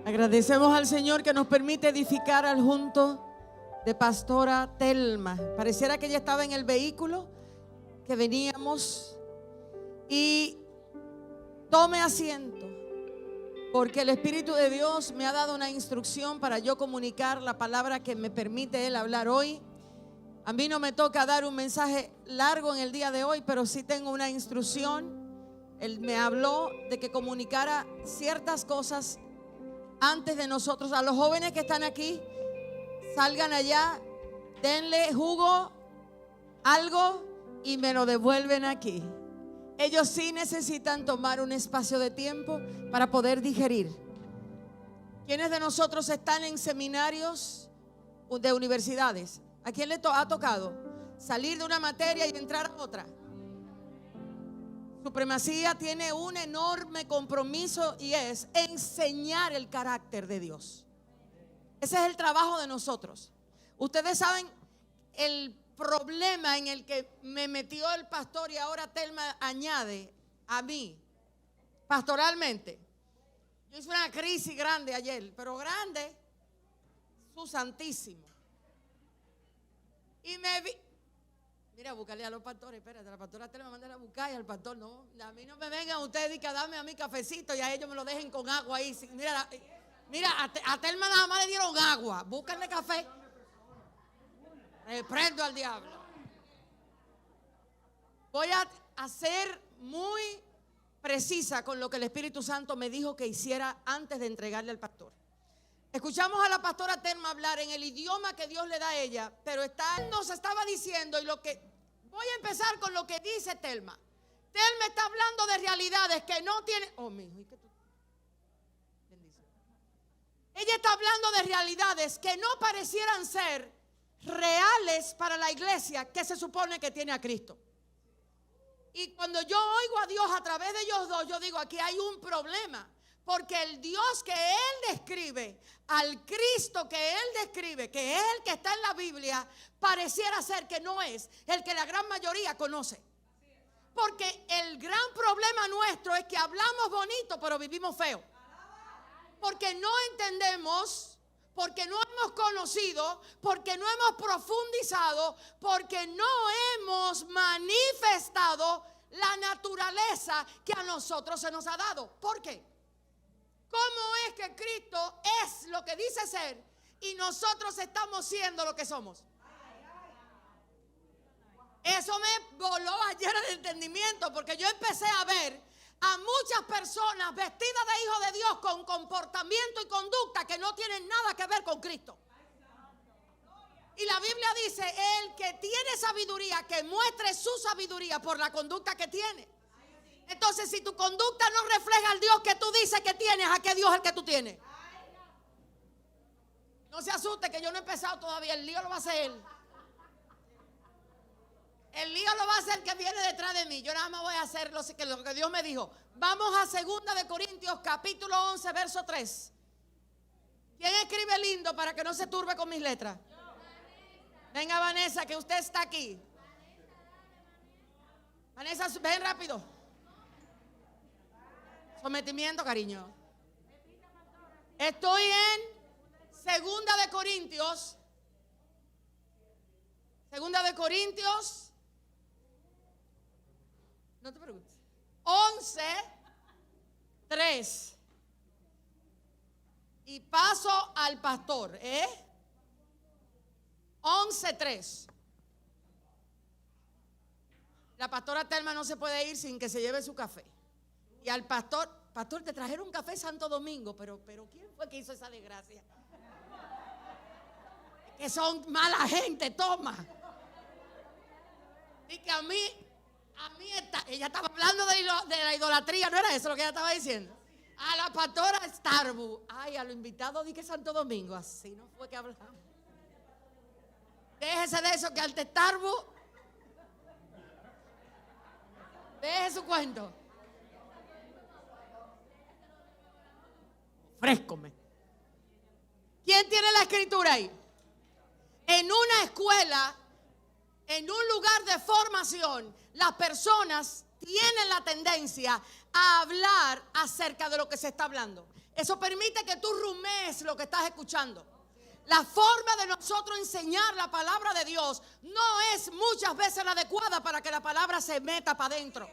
Agradecemos al Señor que nos permite edificar al junto de Pastora Telma. Pareciera que ella estaba en el vehículo que veníamos. Y tome asiento, porque el Espíritu de Dios me ha dado una instrucción para yo comunicar la palabra que me permite Él hablar hoy. A mí no me toca dar un mensaje largo en el día de hoy, pero sí tengo una instrucción. Él me habló de que comunicara ciertas cosas antes de nosotros. A los jóvenes que están aquí, salgan allá, denle jugo, algo, y me lo devuelven aquí. Ellos sí necesitan tomar un espacio de tiempo para poder digerir. ¿Quiénes de nosotros están en seminarios de universidades? ¿A quién le ha tocado salir de una materia y entrar a otra? Supremacía tiene un enorme compromiso y es enseñar el carácter de Dios. Ese es el trabajo de nosotros. Ustedes saben el problema en el que me metió el pastor y ahora Telma añade a mí pastoralmente. Yo hice una crisis grande ayer, pero grande, su santísimo. Y me vi, mira, búscale a los pastores, espérate, la pastora Telma manda a buscar y al pastor no. A mí no me vengan ustedes y que darme a mí cafecito y a ellos me lo dejen con agua ahí. Mira, a Telma nada más le dieron agua, búsquenle café. Reprendo al diablo. Voy a ser muy precisa con lo que el Espíritu Santo me dijo que hiciera antes de entregarle al pastor. Escuchamos a la pastora Telma hablar en el idioma que Dios le da a ella, pero nos estaba diciendo, y voy a empezar con lo que dice Telma. Telma está hablando de realidades que no tiene. Oh, mi hijo, ¿y qué tú? Bendición. Ella está hablando de realidades que no parecieran ser reales para la iglesia que se supone que tiene a Cristo. Y cuando yo oigo a Dios a través de ellos dos, yo digo, aquí hay un problema. Porque el Dios que Él describe, al Cristo que Él describe, que es el que está en la Biblia, pareciera ser que no es el que la gran mayoría conoce. Porque el gran problema nuestro es que hablamos bonito, pero vivimos feo. Porque no entendemos, porque no hemos conocido, porque no hemos profundizado, porque no hemos manifestado la naturaleza que a nosotros se nos ha dado. ¿Por qué? ¿Cómo es que Cristo es lo que dice ser y nosotros estamos siendo lo que somos? Eso me voló ayer el entendimiento, porque yo empecé a ver a muchas personas vestidas de hijos de Dios con comportamiento y conducta que no tienen nada que ver con Cristo. Y la Biblia dice, el que tiene sabiduría, que muestre su sabiduría por la conducta que tiene. Entonces, si tu conducta no refleja al Dios que tú dices que tienes, ¿a qué Dios es el que tú tienes? No se asuste que yo no he empezado todavía, el lío lo va a hacer él. El lío lo va a hacer el que viene detrás de mí. Yo nada más voy a hacer lo que Dios me dijo. Vamos a 2 de Corintios capítulo 11 verso 3. ¿Quién escribe lindo para que no se turbe con mis letras? Venga, Vanessa, que usted está aquí. Vanessa, ven rápido. Sometimiento, cariño. Estoy en 2 de Corintios. 2 de Corintios. No te preocupes. 11, 3. Y paso al pastor, 11, 3. La pastora Telma no se puede ir sin que se lleve su café. Y al pastor, te trajeron un café Santo Domingo, pero ¿quién fue que hizo esa desgracia? Que son mala gente, toma. Y que a mí ella estaba hablando de la idolatría, ¿no era eso lo que ella estaba diciendo? A la pastora Starbucks, ay, a los invitados di que Santo Domingo, así no fue que hablamos. Déjese de eso, que al Starbucks, deje su cuento. Frescome. ¿Quién tiene la escritura ahí? En una escuela, en un lugar de formación, las personas tienen la tendencia a hablar acerca de lo que se está hablando. Eso permite que tú rumees lo que estás escuchando. La forma de nosotros enseñar la palabra de Dios no es muchas veces la adecuada para que la palabra se meta para adentro.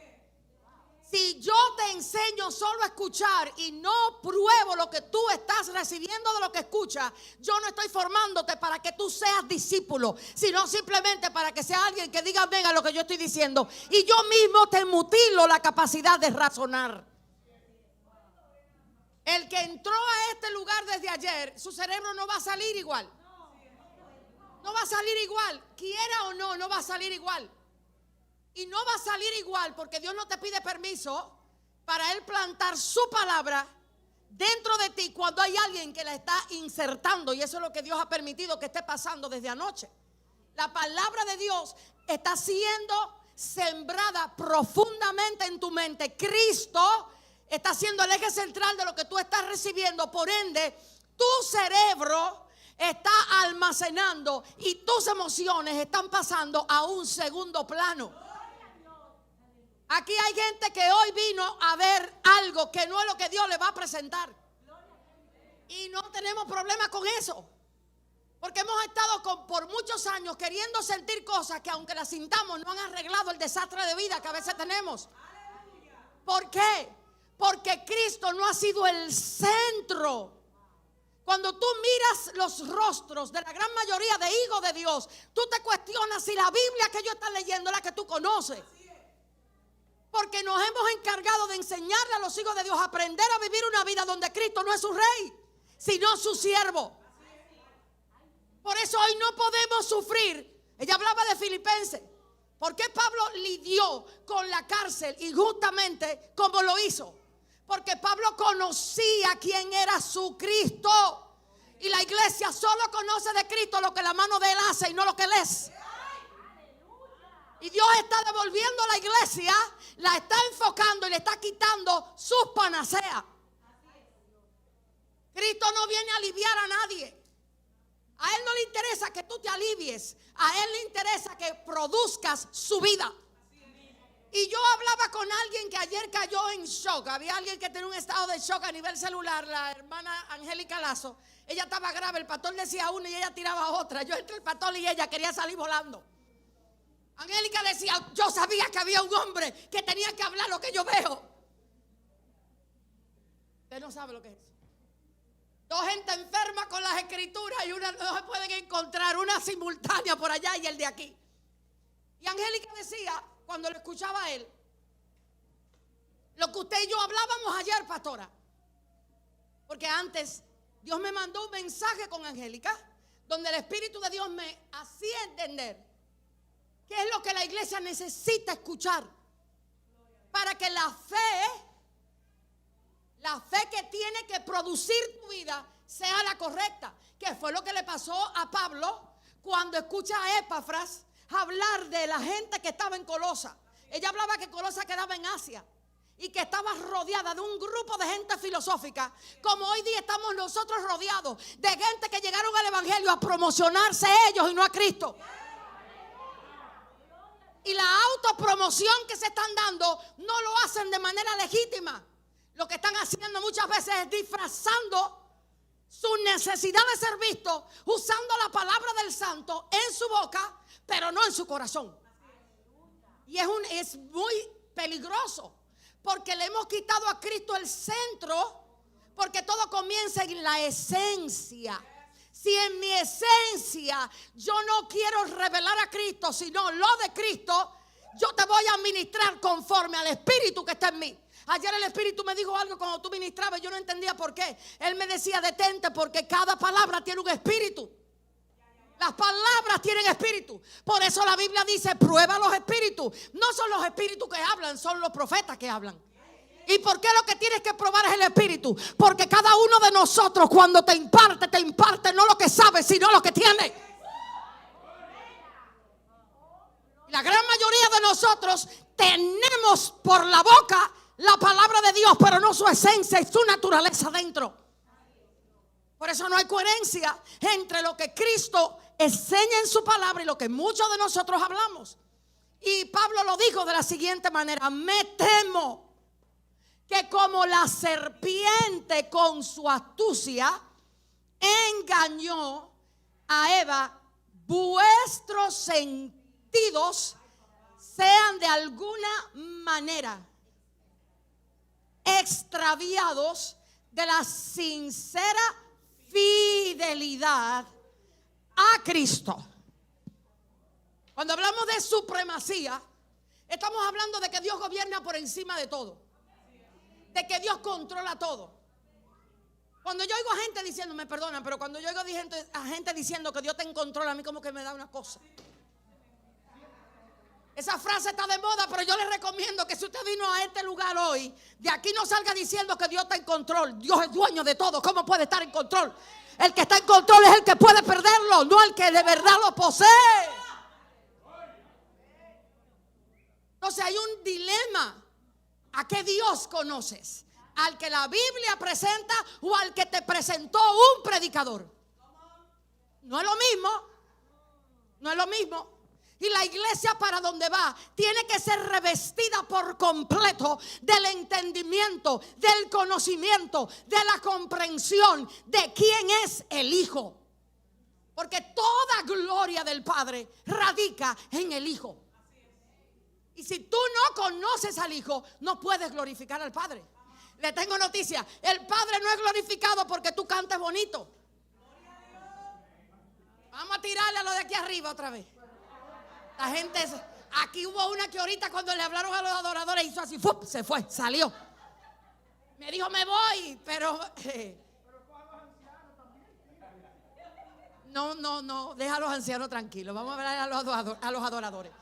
Si yo te enseño solo a escuchar y no pruebo lo que tú estás recibiendo de lo que escuchas, yo no estoy formándote para que tú seas discípulo, sino simplemente para que sea alguien que diga venga lo que yo estoy diciendo. Y yo mismo te mutilo la capacidad de razonar. El que entró a este lugar desde ayer, su cerebro no va a salir igual. No va a salir igual, quiera o no, no va a salir igual. Y no va a salir igual porque Dios no te pide permiso para Él plantar su palabra dentro de ti cuando hay alguien que la está insertando. Y eso es lo que Dios ha permitido que esté pasando desde anoche. La palabra de Dios está siendo sembrada profundamente en tu mente. Cristo está siendo el eje central de lo que tú estás recibiendo. Por ende, tu cerebro está almacenando y tus emociones están pasando a un segundo plano. Aquí hay gente que hoy vino a ver algo que no es lo que Dios le va a presentar. Y no tenemos problema con eso. Porque hemos estado por muchos años queriendo sentir cosas que aunque las sintamos no han arreglado el desastre de vida que a veces tenemos. ¿Por qué? Porque Cristo no ha sido el centro. Cuando tú miras los rostros de la gran mayoría de hijos de Dios, tú te cuestionas si la Biblia que ellos están leyendo es la que tú conoces. Porque nos hemos encargado de enseñarle a los hijos de Dios a aprender a vivir una vida donde Cristo no es su rey, sino su siervo. Por eso hoy no podemos sufrir. Ella hablaba de Filipenses. ¿Por qué Pablo lidió con la cárcel injustamente como lo hizo? Porque Pablo conocía quién era su Cristo. Y la iglesia solo conoce de Cristo lo que la mano de Él hace y no lo que Él es. Y Dios está devolviendo a la iglesia, la está enfocando y le está quitando sus panaceas. Cristo no viene a aliviar a nadie. A Él no le interesa que tú te alivies. A Él le interesa que produzcas su vida. Y yo hablaba con alguien que ayer cayó en shock. Había alguien que tenía un estado de shock a nivel celular. La hermana Angélica Lazo. Ella estaba grave. El pastor decía una y ella tiraba otra. Yo entre el pastor y ella quería salir volando. Angélica decía, yo sabía que había un hombre que tenía que hablar lo que yo veo. Usted no sabe lo que es. Dos gente enferma con las escrituras y una no se pueden encontrar, una simultánea por allá y el de aquí. Y Angélica decía, cuando lo escuchaba a él, lo que usted y yo hablábamos ayer, pastora. Porque antes Dios me mandó un mensaje con Angélica, donde el Espíritu de Dios me hacía entender qué es lo que la iglesia necesita escuchar para que la fe que tiene que producir tu vida sea la correcta. Que fue lo que le pasó a Pablo cuando escucha a Epafras hablar de la gente que estaba en Colosa. Ella hablaba que Colosa quedaba en Asia y que estaba rodeada de un grupo de gente filosófica, como hoy día estamos nosotros rodeados de gente que llegaron al evangelio a promocionarse ellos y no a Cristo. Y la autopromoción que se están dando no lo hacen de manera legítima. Lo que están haciendo muchas veces es disfrazando su necesidad de ser visto, usando la palabra del santo en su boca, pero no en su corazón. Y es muy peligroso, porque le hemos quitado a Cristo el centro, porque todo comienza en la esencia. Si en mi esencia yo no quiero revelar a Cristo, sino lo de Cristo, yo te voy a ministrar conforme al Espíritu que está en mí. Ayer el Espíritu me dijo algo cuando tú ministrabas, yo no entendía por qué. Él me decía, detente, porque cada palabra tiene un espíritu. Las palabras tienen espíritu. Por eso la Biblia dice, prueba los espíritus. No son los espíritus que hablan, son los profetas que hablan. ¿Y por qué lo que tienes que probar es el Espíritu? Porque cada uno de nosotros cuando te imparte no lo que sabe, sino lo que tiene. La gran mayoría de nosotros tenemos por la boca la palabra de Dios, pero no su esencia y su naturaleza dentro. Por eso no hay coherencia entre lo que Cristo enseña en su palabra y lo que muchos de nosotros hablamos. Y Pablo lo dijo de la siguiente manera: me temo que como la serpiente con su astucia engañó a Eva, vuestros sentidos sean de alguna manera extraviados de la sincera fidelidad a Cristo. Cuando hablamos de supremacía, estamos hablando de que Dios gobierna por encima de todo, de que Dios controla todo. Cuando yo oigo a gente diciendo, me perdonan, pero cuando yo oigo a gente diciendo que Dios te controla, a mí como que me da una cosa. Esa frase está de moda, pero yo le recomiendo que si usted vino a este lugar hoy, de aquí no salga diciendo que Dios está en control. Dios es dueño de todo. ¿Cómo puede estar en control? El que está en control es el que puede perderlo, no el que de verdad lo posee. Entonces hay un dilema. ¿A qué Dios conoces? ¿Al que la Biblia presenta o al que te presentó un predicador? No es lo mismo. No es lo mismo. Y la iglesia para donde va tiene que ser revestida por completo del entendimiento, del conocimiento, de la comprensión de quién es el Hijo. Porque toda gloria del Padre radica en el Hijo. Y si tú no conoces al Hijo, no puedes glorificar al Padre. Le tengo noticia, el Padre no es glorificado porque tú cantes bonito. Vamos a tirarle a lo de aquí arriba otra vez. La gente, aquí hubo una que ahorita cuando le hablaron a los adoradores hizo así, ¡fup! Se fue, salió. Me dijo, me voy, pero no, deja a los ancianos tranquilos. Vamos a hablar a los adoradores.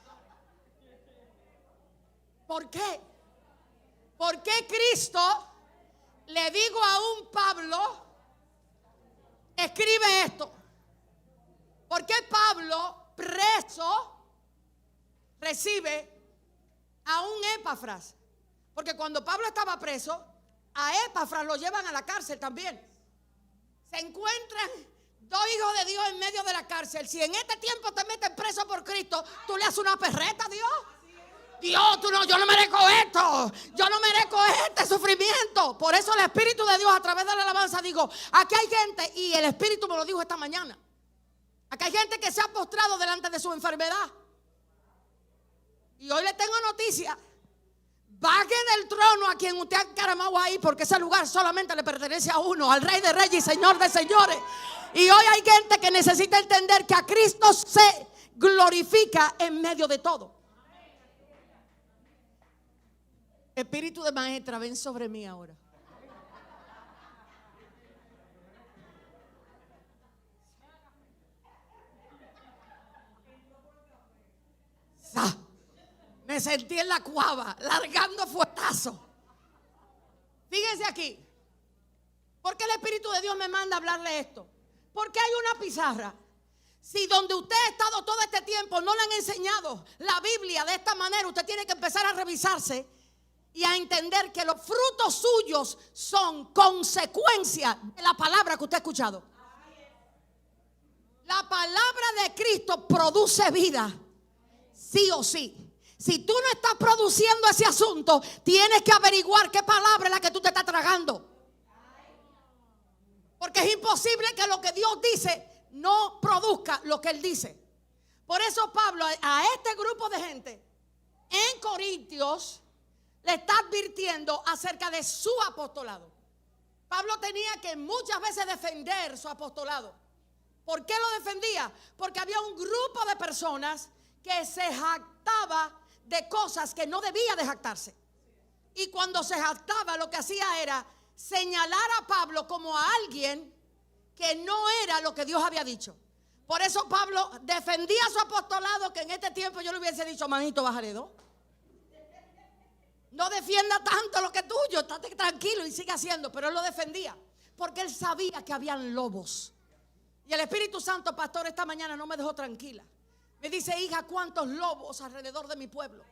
¿Por qué? ¿Por qué Cristo le digo a un Pablo, escribe esto? ¿Por qué Pablo, preso, recibe a un Epafras? Porque cuando Pablo estaba preso, a Epafras lo llevan a la cárcel también. Se encuentran dos hijos de Dios en medio de la cárcel. Si en este tiempo te meten preso por Cristo, tú le haces una perreta a Dios. Dios, yo no merezco esto. Yo no merezco este sufrimiento. Por eso el Espíritu de Dios a través de la alabanza digo, aquí hay gente, y el Espíritu me lo dijo esta mañana, aquí hay gente que se ha postrado delante de su enfermedad. Y hoy le tengo noticia. Baje del trono a quien usted ha encaramado ahí, porque ese lugar solamente le pertenece a uno, al Rey de Reyes y Señor de Señores. Y hoy hay gente que necesita entender que a Cristo se glorifica en medio de todo. Espíritu de maestra, ven sobre mí ahora. Me sentí en la cuava, largando fuetazos. Fíjense aquí. ¿Por qué el Espíritu de Dios me manda a hablarle esto? Porque hay una pizarra. Si donde usted ha estado todo este tiempo no le han enseñado la Biblia de esta manera, usted tiene que empezar a revisarse y a entender que los frutos suyos son consecuencia de la palabra que usted ha escuchado. La palabra de Cristo produce vida, sí o sí. Si tú no estás produciendo ese asunto, tienes que averiguar qué palabra es la que tú te estás tragando. Porque es imposible que lo que Dios dice no produzca lo que Él dice. Por eso Pablo a este grupo de gente en Corintios le está advirtiendo acerca de su apostolado. Pablo tenía que muchas veces defender su apostolado. ¿Por qué lo defendía? Porque había un grupo de personas que se jactaba de cosas que no debía de jactarse. Y cuando se jactaba, lo que hacía era señalar a Pablo como a alguien que no era lo que Dios había dicho. Por eso Pablo defendía su apostolado, que en este tiempo yo le hubiese dicho, manito, bájale dos. No defienda tanto lo que es tuyo, estate tranquilo y sigue haciendo. Pero él lo defendía porque él sabía que habían lobos. Y el Espíritu Santo, pastor, esta mañana no me dejó tranquila. Me dice, hija, ¿cuántos lobos alrededor de mi pueblo?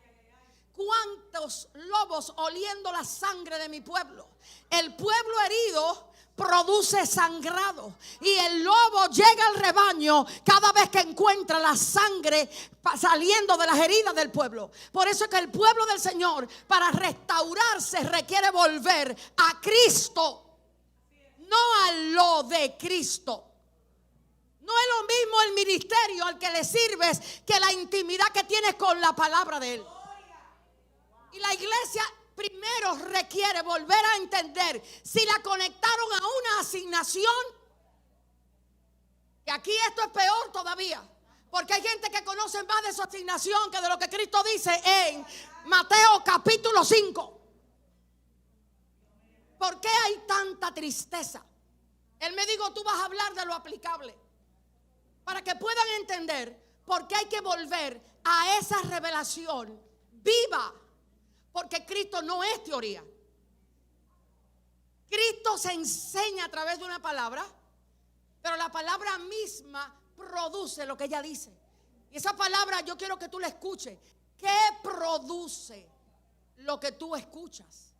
¿Cuántos lobos oliendo la sangre de mi pueblo? El pueblo herido produce sangrado. Y el lobo llega al rebaño cada vez que encuentra la sangre saliendo de las heridas del pueblo. Por eso es que el pueblo del Señor, para restaurarse, requiere volver a Cristo, no a lo de Cristo. No es lo mismo el ministerio al que le sirves que la intimidad que tienes con la palabra de Él. Y la iglesia primero requiere volver a entender si la conectaron a una asignación. Y aquí esto es peor todavía, porque hay gente que conoce más de su asignación que de lo que Cristo dice en Mateo capítulo 5. ¿Por qué hay tanta tristeza? Él me dijo, tú vas a hablar de lo aplicable, para que puedan entender por qué hay que volver a esa revelación viva. Porque Cristo no es teoría. Cristo se enseña a través de una palabra, pero la palabra misma produce lo que ella dice. Y esa palabra yo quiero que tú la escuches. ¿Qué produce lo que tú escuchas?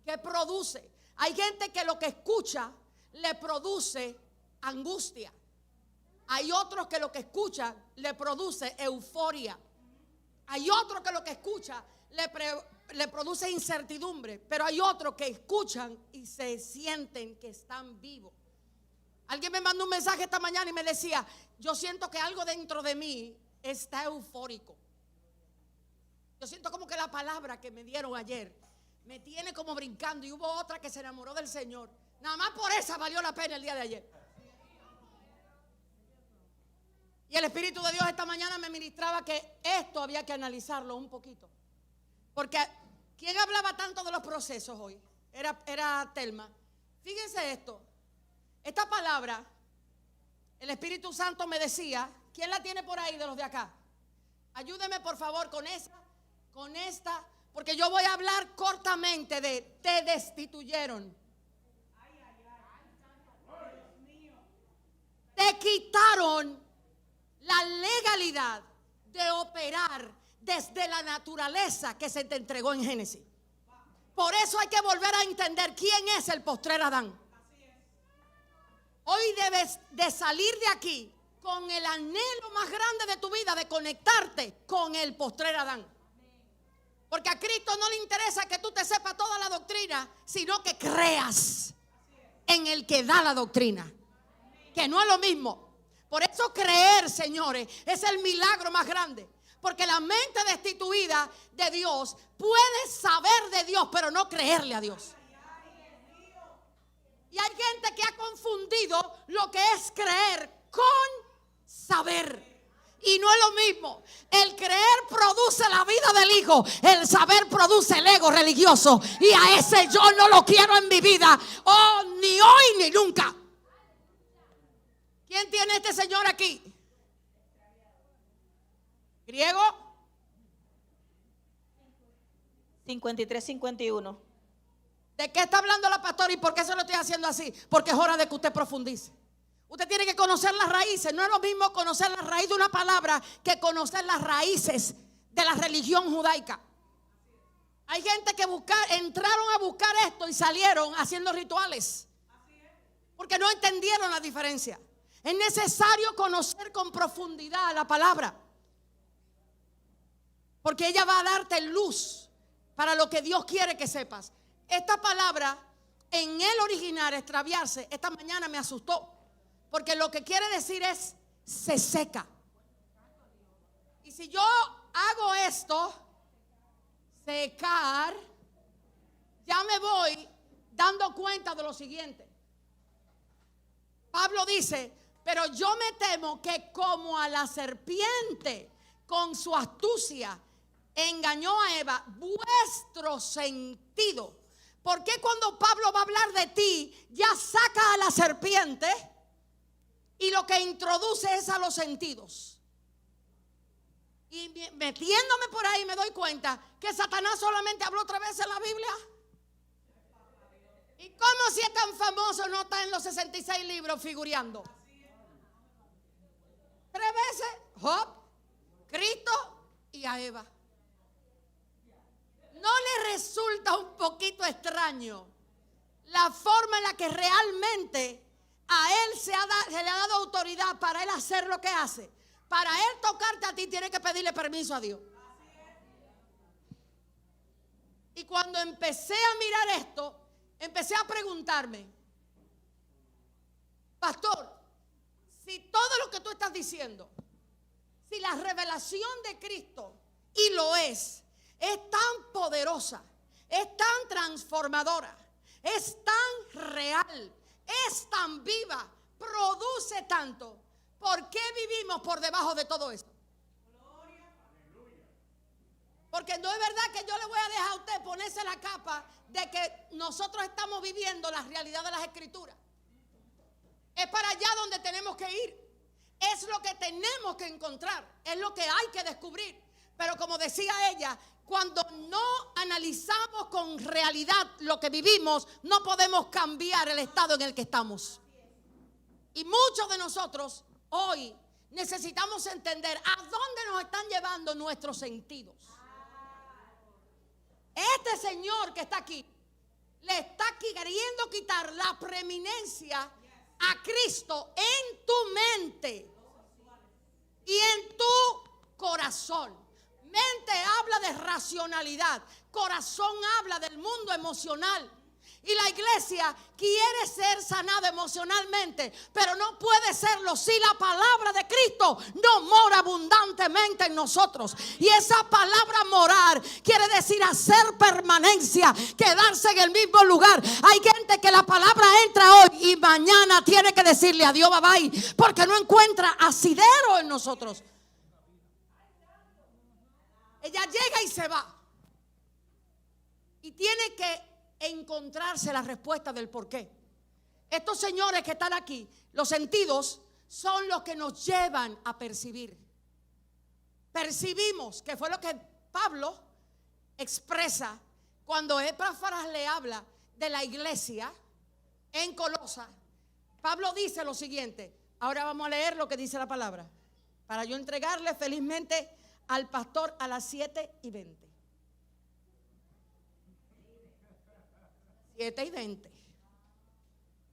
¿Qué produce? Hay gente que lo que escucha le produce angustia. Hay otros que lo que escuchan le produce euforia. Hay otros que lo que escuchan le produce incertidumbre. Pero hay otros que escuchan y se sienten que están vivos. Alguien me mandó un mensaje esta mañana y me decía, yo siento que algo dentro de mí está eufórico. Yo siento como que la palabra que me dieron ayer me tiene como brincando. Y hubo otra que se enamoró del Señor. Nada más por esa valió la pena el día de ayer. Y el Espíritu de Dios esta mañana me ministraba que esto había que analizarlo un poquito. Porque ¿quién hablaba tanto de los procesos hoy? Era Telma. Fíjense esto. Esta palabra, el Espíritu Santo me decía, ¿quién la tiene por ahí de los de acá? Ayúdeme por favor con esta, porque yo voy a hablar cortamente de te destituyeron. Te quitaron la legalidad de operar desde la naturaleza que se te entregó en Génesis. Por eso hay que volver a entender quién es el postrer Adán. Hoy debes de salir de aquí con el anhelo más grande de tu vida de conectarte con el postrer Adán. Porque a Cristo no le interesa que tú te sepas toda la doctrina, sino que creas en el que da la doctrina, que no es lo mismo. Por eso creer, señores, es el milagro más grande. Porque la mente destituida de Dios puede saber de Dios, pero no creerle a Dios. Y hay gente que ha confundido lo que es creer con saber. Y no es lo mismo. El creer produce la vida del Hijo. El saber produce el ego religioso. Y a ese yo no lo quiero en mi vida. Oh, ni hoy ni nunca. ¿Quién tiene este señor aquí? ¿Griego? 53-51. ¿De qué está hablando la pastora y por qué se lo estoy haciendo así? Porque es hora de que usted profundice. Usted tiene que conocer las raíces. No es lo mismo conocer la raíz de una palabra que conocer las raíces de la religión judaica. Hay gente que entraron a buscar esto y salieron haciendo rituales. Porque no entendieron la diferencia. Es necesario conocer con profundidad la palabra. Porque ella va a darte luz para lo que Dios quiere que sepas. Esta palabra en el original, extraviarse, esta mañana me asustó. Porque lo que quiere decir es se seca. Y si yo hago esto, secar, ya me voy dando cuenta de lo siguiente. Pablo dice, pero yo me temo que como a la serpiente con su astucia engañó a Eva, vuestro sentido. ¿Por qué cuando Pablo va a hablar de ti, ya saca a la serpiente y lo que introduce es a los sentidos? Y metiéndome por ahí me doy cuenta que Satanás solamente habló 3 veces en la Biblia. ¿Y cómo si es tan famoso no está en los 66 libros figureando? 3 veces, Job, Cristo y a Eva. ¿No le resulta un poquito extraño la forma en la que realmente a Él se le ha dado autoridad para Él hacer lo que hace. Para Él tocarte a ti, tiene que pedirle permiso a Dios. Y cuando empecé a mirar esto, empecé a preguntarme, pastor, si todo lo que tú estás diciendo, si la revelación de Cristo, y lo es tan poderosa, es tan transformadora, es tan real, es tan viva, produce tanto, ¿por qué vivimos por debajo de todo esto? Porque no es verdad que yo le voy a dejar a usted ponerse la capa de que nosotros estamos viviendo la realidad de las Escrituras. Es para allá donde tenemos que ir. Es lo que tenemos que encontrar. Es lo que hay que descubrir. Pero como decía ella, cuando no analizamos con realidad lo que vivimos, no podemos cambiar el estado en el que estamos. Y muchos de nosotros hoy necesitamos entender a dónde nos están llevando nuestros sentidos. Este señor que está aquí, le está queriendo quitar la preeminencia a Cristo en tu mente y en tu corazón. Mente habla de racionalidad, corazón habla del mundo emocional. Y la iglesia quiere ser sanada emocionalmente, pero no puede serlo si la palabra de Cristo no mora abundantemente en nosotros. Y esa palabra morar quiere decir hacer permanencia, quedarse en el mismo lugar. Hay gente que la palabra entra hoy y mañana tiene que decirle adiós, bye bye, porque no encuentra asidero en nosotros. Ella llega y se va. Y tiene que encontrarse la respuesta del por qué. Estos señores que están aquí, los sentidos son los que nos llevan a percibir. Percibimos, que fue lo que Pablo expresa cuando Epáfras le habla de la iglesia en Colosas. Pablo dice lo siguiente. Ahora vamos a leer lo que dice la palabra, para yo entregarle felizmente al pastor a las 7:20. 7:20.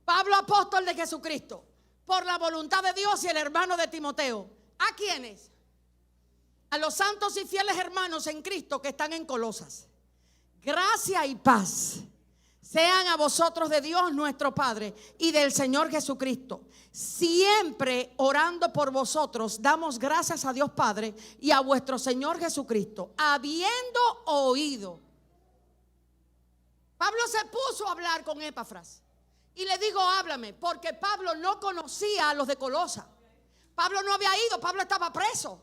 Pablo, apóstol de Jesucristo, por la voluntad de Dios, y el hermano de Timoteo. ¿A quiénes? A los santos y fieles hermanos en Cristo que están en Colosas. Gracia y paz sean a vosotros de Dios nuestro Padre y del Señor Jesucristo. Siempre orando por vosotros, damos gracias a Dios Padre y a vuestro Señor Jesucristo, habiendo oído. Pablo se puso a hablar con Epáfras y le dijo, háblame, porque Pablo no conocía a los de Colosas. Pablo no había ido, Pablo estaba preso.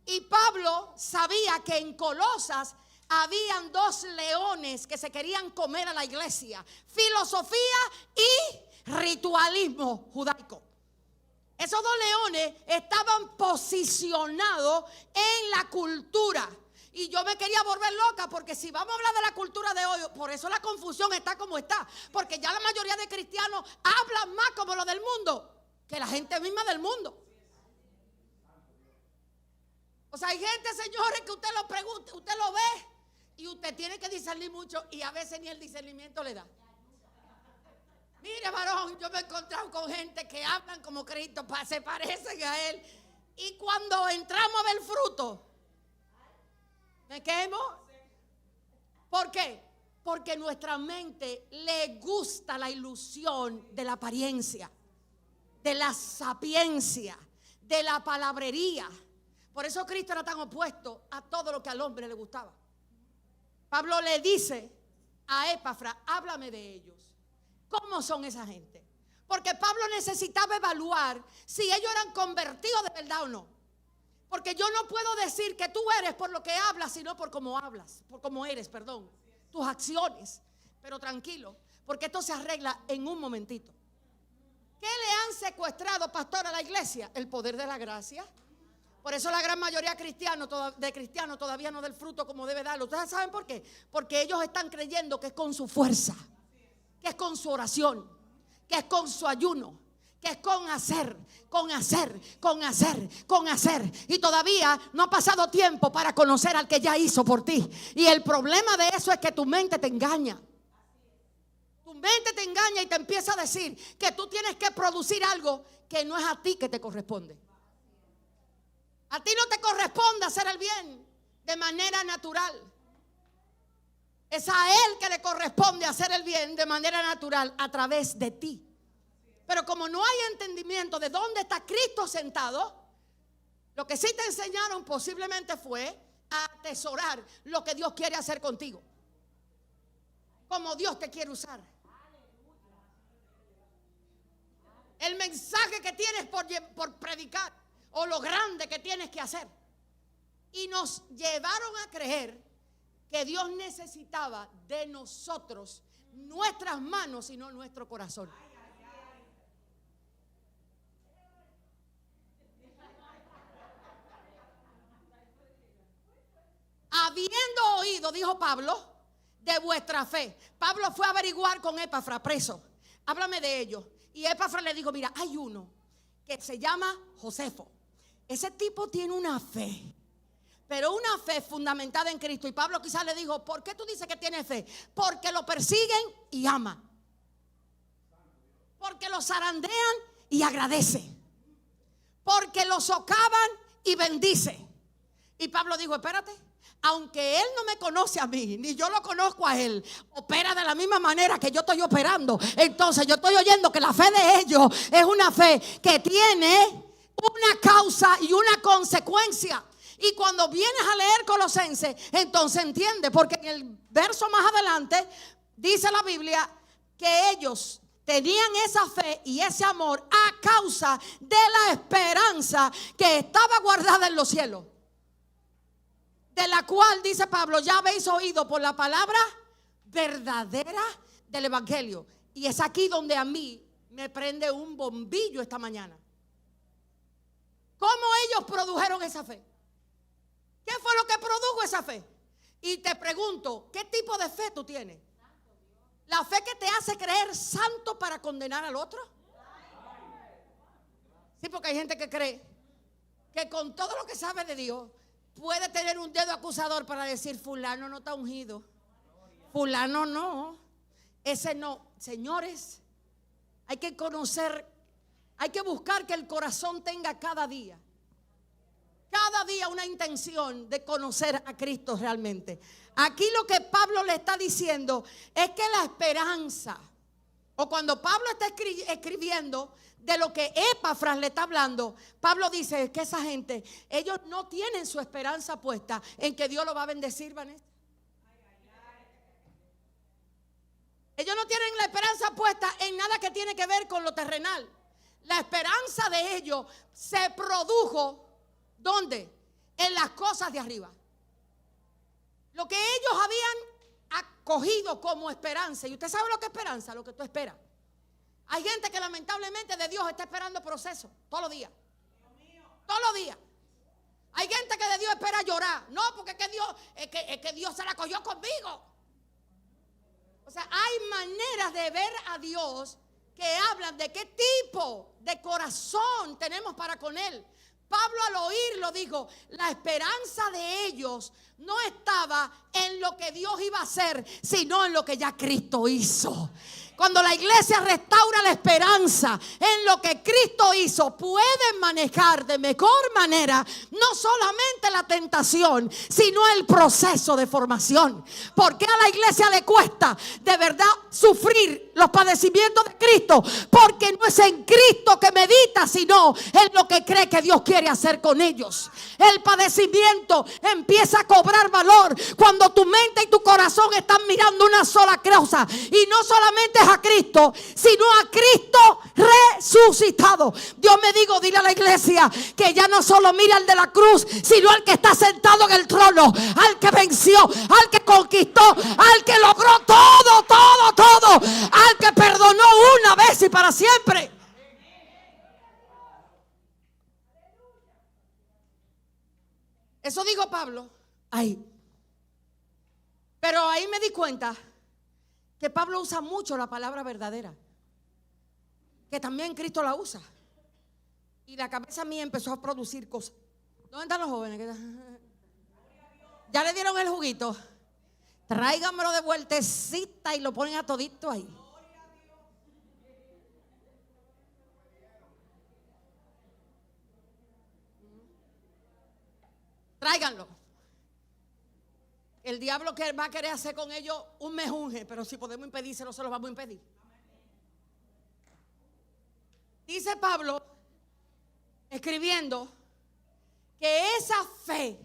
Y Pablo sabía que en Colosas habían dos leones que se querían comer a la iglesia: filosofía y ritualismo judaico. Esos dos leones estaban posicionados en la cultura. Y yo me quería volver loca, porque si vamos a hablar de la cultura de hoy, por eso la confusión está como está, porque ya la mayoría de cristianos hablan más como lo del mundo que la gente misma del mundo. O sea, hay gente, señores, que usted lo pregunta, usted lo ve y usted tiene que discernir mucho, y a veces ni el discernimiento le da. Mire, varón, yo me he encontrado con gente que hablan como Cristo, se parecen a Él, y cuando entramos a ver fruto, ¿me quemo? ¿Por qué? Porque nuestra mente le gusta la ilusión de la apariencia, de la sapiencia, de la palabrería. Por eso Cristo era tan opuesto a todo lo que al hombre le gustaba. Pablo le dice a Epáfras, háblame de ellos. ¿Cómo son esa gente? Porque Pablo necesitaba evaluar si ellos eran convertidos de verdad o no. Porque yo no puedo decir que tú eres por lo que hablas, sino por cómo hablas, por cómo eres, perdón, tus acciones. Pero tranquilo, porque esto se arregla en un momentito. ¿Qué le han secuestrado, pastor, a la iglesia? El poder de la gracia. Por eso la gran mayoría de cristianos todavía no da el fruto como debe darlo. ¿Ustedes saben por qué? Porque ellos están creyendo que es con su fuerza, que es con su oración, que es con su ayuno, que es con hacer. Y todavía no ha pasado tiempo para conocer al que ya hizo por ti. Y el problema de eso es que tu mente te engaña. Tu mente te engaña y te empieza a decir que tú tienes que producir algo que no es a ti que te corresponde. A ti no te corresponde hacer el bien de manera natural. Es a Él que le corresponde hacer el bien de manera natural a través de ti. Pero como no hay entendimiento de dónde está Cristo sentado, lo que sí te enseñaron posiblemente fue a atesorar lo que Dios quiere hacer contigo, como Dios te quiere usar. El mensaje que tienes por predicar o lo grande que tienes que hacer. Y nos llevaron a creer que Dios necesitaba de nosotros nuestras manos y no nuestro corazón. Habiendo oído, dijo Pablo, de vuestra fe. Pablo fue a averiguar con Epafra, preso. Háblame de ellos. Y Epafra le dijo, mira, hay uno que se llama Josefo. Ese tipo tiene una fe, pero una fe fundamentada en Cristo. Y Pablo quizás le dijo, ¿por qué tú dices que tiene fe? Porque lo persiguen y ama. Porque lo zarandean y agradece. Porque lo socavan y bendice. Y Pablo dijo, espérate. Aunque él no me conoce a mí, ni yo lo conozco a él, opera de la misma manera que yo estoy operando. Entonces yo estoy oyendo que la fe de ellos es una fe que tiene una causa y una consecuencia. Y cuando vienes a leer Colosenses, entonces entiende, porque en el verso más adelante dice la Biblia que ellos tenían esa fe y ese amor a causa de la esperanza que estaba guardada en los cielos, de la cual, dice Pablo, ya habéis oído por la palabra verdadera del Evangelio. Y es aquí donde a mí me prende un bombillo esta mañana. ¿Cómo ellos produjeron esa fe? ¿Qué fue lo que produjo esa fe? Y te pregunto, ¿qué tipo de fe tú tienes? ¿La fe que te hace creer santo para condenar al otro? Sí, porque hay gente que cree que con todo lo que sabe de Dios puede tener un dedo acusador para decir, fulano no está ungido, fulano no, ese no. Señores, hay que conocer, hay que buscar que el corazón tenga cada día una intención de conocer a Cristo realmente. Aquí lo que Pablo le está diciendo es que la esperanza, o cuando Pablo está escribiendo de lo que Epafras le está hablando, Pablo dice que esa gente, ellos no tienen su esperanza puesta en que Dios lo va a bendecir, Vanessa. Ellos no tienen la esperanza puesta en nada que tiene que ver con lo terrenal. La esperanza de ellos se produjo, ¿dónde? En las cosas de arriba. Lo que ellos habían acogido como esperanza. Y usted sabe lo que es esperanza, lo que tú esperas. Hay gente que lamentablemente de Dios está esperando proceso todos los días. Todos los días. Hay gente que de Dios espera llorar. No, porque es que Dios se la cogió conmigo. O sea, hay maneras de ver a Dios que hablan de qué tipo de corazón tenemos para con Él. Pablo al oírlo dijo, la esperanza de ellos no estaba en lo que Dios iba a hacer, sino en lo que ya Cristo hizo. Cuando la iglesia restaura la esperanza en lo que Cristo hizo, pueden manejar de mejor manera no solamente la tentación, sino el proceso de formación. ¿Por qué a la iglesia le cuesta de verdad sufrir los padecimientos de Cristo? Porque no es en Cristo que medita, sino en lo que cree que Dios quiere hacer con ellos. El padecimiento empieza a cobrar valor cuando tu mente y tu corazón están mirando una sola cosa, y no solamente a Cristo, sino a Cristo resucitado. Dios me dijo, dile a la iglesia que ya no solo mira al de la cruz, sino al que está sentado en el trono, al que venció, al que conquistó, al que logró todo, al que perdonó una vez y para siempre. Eso dijo Pablo ahí. Pero ahí me di cuenta que Pablo usa mucho la palabra verdadera, que también Cristo la usa. Y la cabeza mía empezó a producir cosas. ¿Dónde están los jóvenes? ¿Ya le dieron el juguito? Tráiganmelo de vueltecita y lo ponen a todito ahí. tráiganlo. El diablo que va a querer hacer con ellos un mejunje, pero si podemos impedírselo, se lo vamos a impedir. Dice Pablo, escribiendo, que esa fe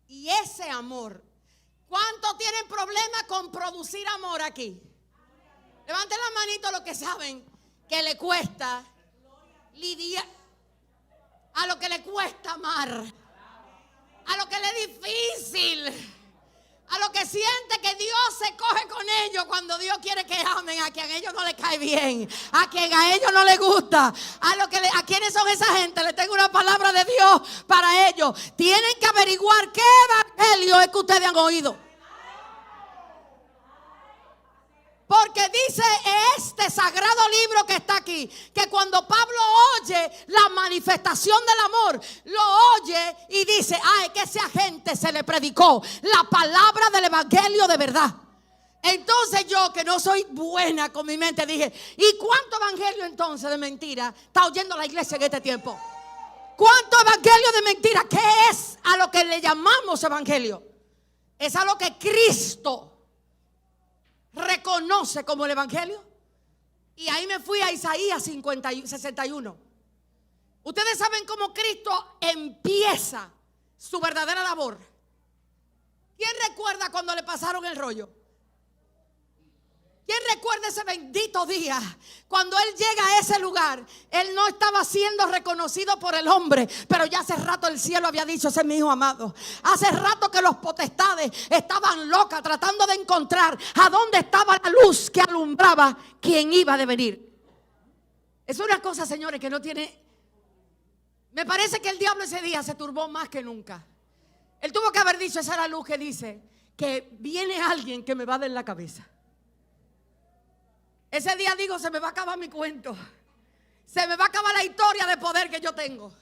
y ese amor, ¿cuántos tienen problemas con producir amor aquí? Levanten la manito los que saben que le cuesta lidiar, a lo que le cuesta amar, a lo que le es difícil, a lo que siente que Dios se coge con ellos cuando Dios quiere que amen, a quien a ellos no les cae bien, a quien a ellos no les gusta, a quienes son esa gente. Les tengo una palabra de Dios para ellos. Tienen que averiguar qué evangelio es que ustedes han oído. Porque dice este sagrado libro que está aquí, que cuando Pablo oye la manifestación del amor, lo oye y dice, es que esa gente se le predicó la palabra del evangelio de verdad. Entonces yo, que no soy buena con mi mente, dije, ¿y cuánto evangelio entonces de mentira está oyendo la iglesia en este tiempo? ¿Cuánto evangelio de mentira? ¿Qué es a lo que le llamamos evangelio? Es a lo que Cristo reconoce como el evangelio. Y ahí me fui a Isaías 61. Ustedes saben cómo Cristo empieza su verdadera labor. ¿Quién recuerda cuando le pasaron el rollo? ¿Quién recuerda ese bendito día? Cuando Él llega a ese lugar, Él no estaba siendo reconocido por el hombre, pero ya hace rato el cielo había dicho, ese es mi hijo amado. Hace rato que los potestades estaban locas tratando de encontrar a dónde estaba la luz que alumbraba quien iba a venir. Es una cosa, señores, que no tiene... Me parece que el diablo ese día se turbó más que nunca. Él tuvo que haber dicho, esa es la luz que dice que viene alguien que me va a dar en la cabeza. Ese día digo, se me va a acabar mi cuento. Se me va a acabar la historia de poder que yo tengo.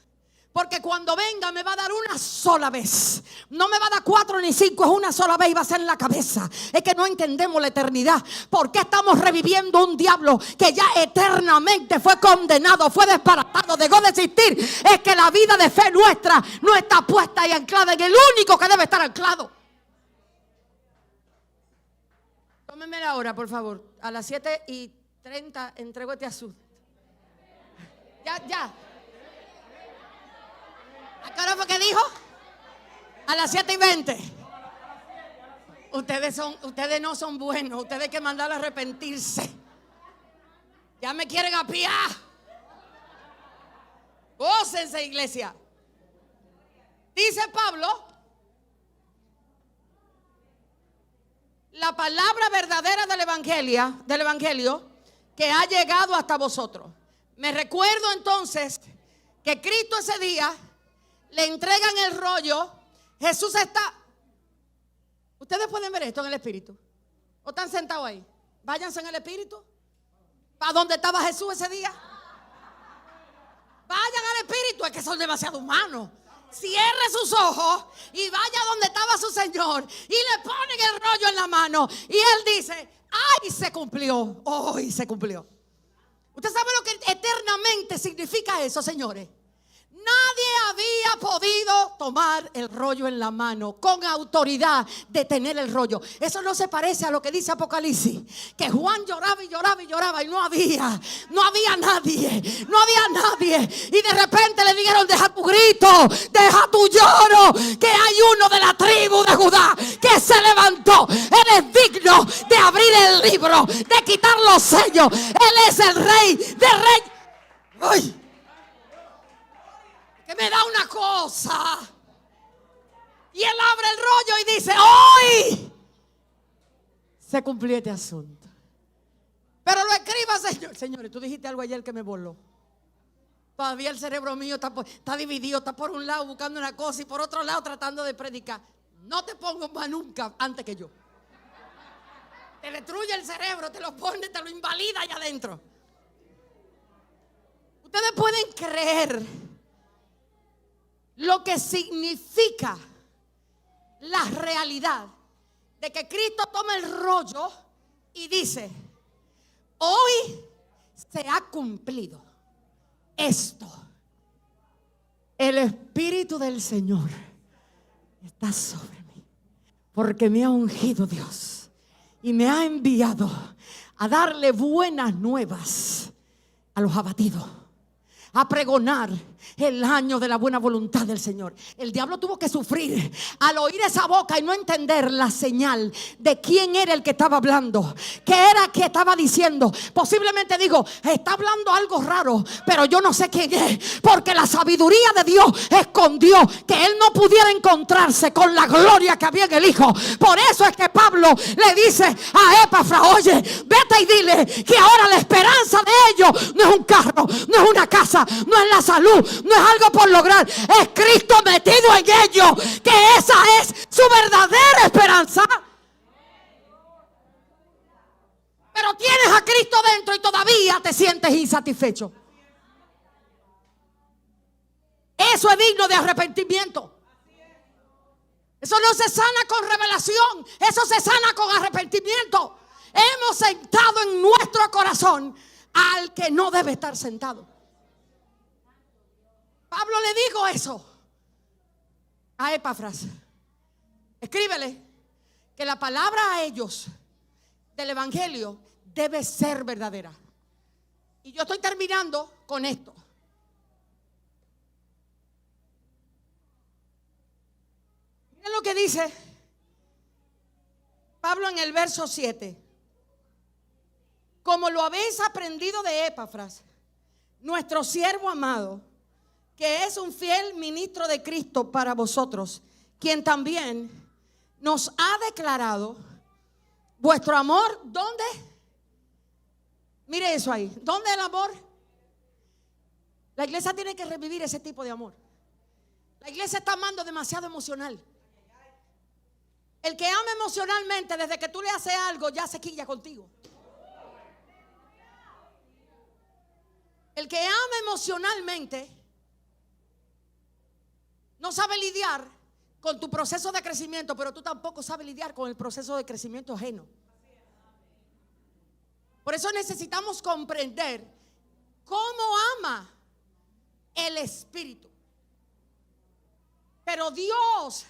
Porque cuando venga me va a dar una sola vez. No me va a dar 4 ni 5, es una sola vez y va a ser en la cabeza. Es que no entendemos la eternidad. ¿Por qué estamos reviviendo un diablo que ya eternamente fue condenado, fue desbaratado, dejó de existir? Es que la vida de fe nuestra no está puesta y anclada en el único que debe estar anclado. Tómenme la hora, por favor. A las 7:30 entrego este asunto. Ya. ¿A qué hora fue que dijo? A las 7:20. Ustedes no son buenos. Ustedes hay que mandarlos a arrepentirse. Ya me quieren apiar. Gócense, iglesia. Dice Pablo, la palabra verdadera del evangelio que ha llegado hasta vosotros. Me recuerdo entonces que Cristo ese día le entregan el rollo. Jesús está... Ustedes pueden ver esto en el espíritu. ¿O están sentados ahí? Váyanse en el espíritu. ¿Para dónde estaba Jesús ese día? Vayan al espíritu. Es que son demasiado humanos. Cierre sus ojos y vaya donde estaba su Señor y le ponen el rollo en la mano y Él dice, ¡ay, se cumplió! ¡Hoy se cumplió! ¿Usted sabe lo que eternamente significa eso, señores? Nadie había podido tomar el rollo en la mano con autoridad de tener el rollo. Eso no se parece a lo que dice Apocalipsis, que Juan lloraba y lloraba y lloraba y no había nadie. Y de repente le dijeron, deja tu grito, deja tu lloro, que hay uno de la tribu de Judá que se levantó. Él es digno de abrir el libro, de quitar los sellos. Él es el rey de reyes. ¡Ay! Que me da una cosa. Y Él abre el rollo y dice, hoy se cumplió este asunto. Pero lo escriba, Señor. Señores, tú dijiste algo ayer que me voló. Todavía el cerebro mío está dividido. Está por un lado buscando una cosa y por otro lado tratando de predicar. No te pongo más nunca antes que yo. Te destruye el cerebro, te lo pone, te lo invalida allá adentro. Ustedes pueden creer lo que significa la realidad de que Cristo toma el rollo y dice, hoy se ha cumplido esto. El Espíritu del Señor está sobre mí, porque me ha ungido Dios y me ha enviado a darle buenas nuevas a los abatidos, a pregonar el año de la buena voluntad del Señor. El diablo tuvo que sufrir al oír esa boca y no entender la señal de quién era el que estaba hablando, qué era que estaba diciendo. Posiblemente digo, está hablando algo raro, pero yo no sé quién es, porque la sabiduría de Dios escondió que él no pudiera encontrarse con la gloria que había en el Hijo. Por eso es que Pablo le dice a Epafras: oye, vete y dile que ahora la esperanza de ellos no es un carro, no es una casa, no es la salud, no es algo por lograr, es Cristo metido en ellos, que esa es su verdadera esperanza. Pero tienes a Cristo dentro y todavía te sientes insatisfecho. Eso es digno de arrepentimiento. Eso no se sana con revelación, eso se sana con arrepentimiento. Hemos sentado en nuestro corazón al que no debe estar sentado. Pablo le dijo eso a Epafras: escríbele que la palabra a ellos del evangelio debe ser verdadera. Y yo estoy terminando con esto. Miren lo que dice Pablo en el verso 7. Como lo habéis aprendido de Epafras, nuestro siervo amado, que es un fiel ministro de Cristo para vosotros, quien también nos ha declarado vuestro amor. ¿Dónde? Mire eso ahí. ¿Dónde el amor? La iglesia tiene que revivir ese tipo de amor. La iglesia está amando demasiado emocional. El que ama emocionalmente, desde que tú le haces algo, ya se quilla contigo. El que ama emocionalmente no sabe lidiar con tu proceso de crecimiento, pero tú tampoco sabes lidiar con el proceso de crecimiento ajeno. Por eso necesitamos comprender cómo ama el Espíritu. Pero Dios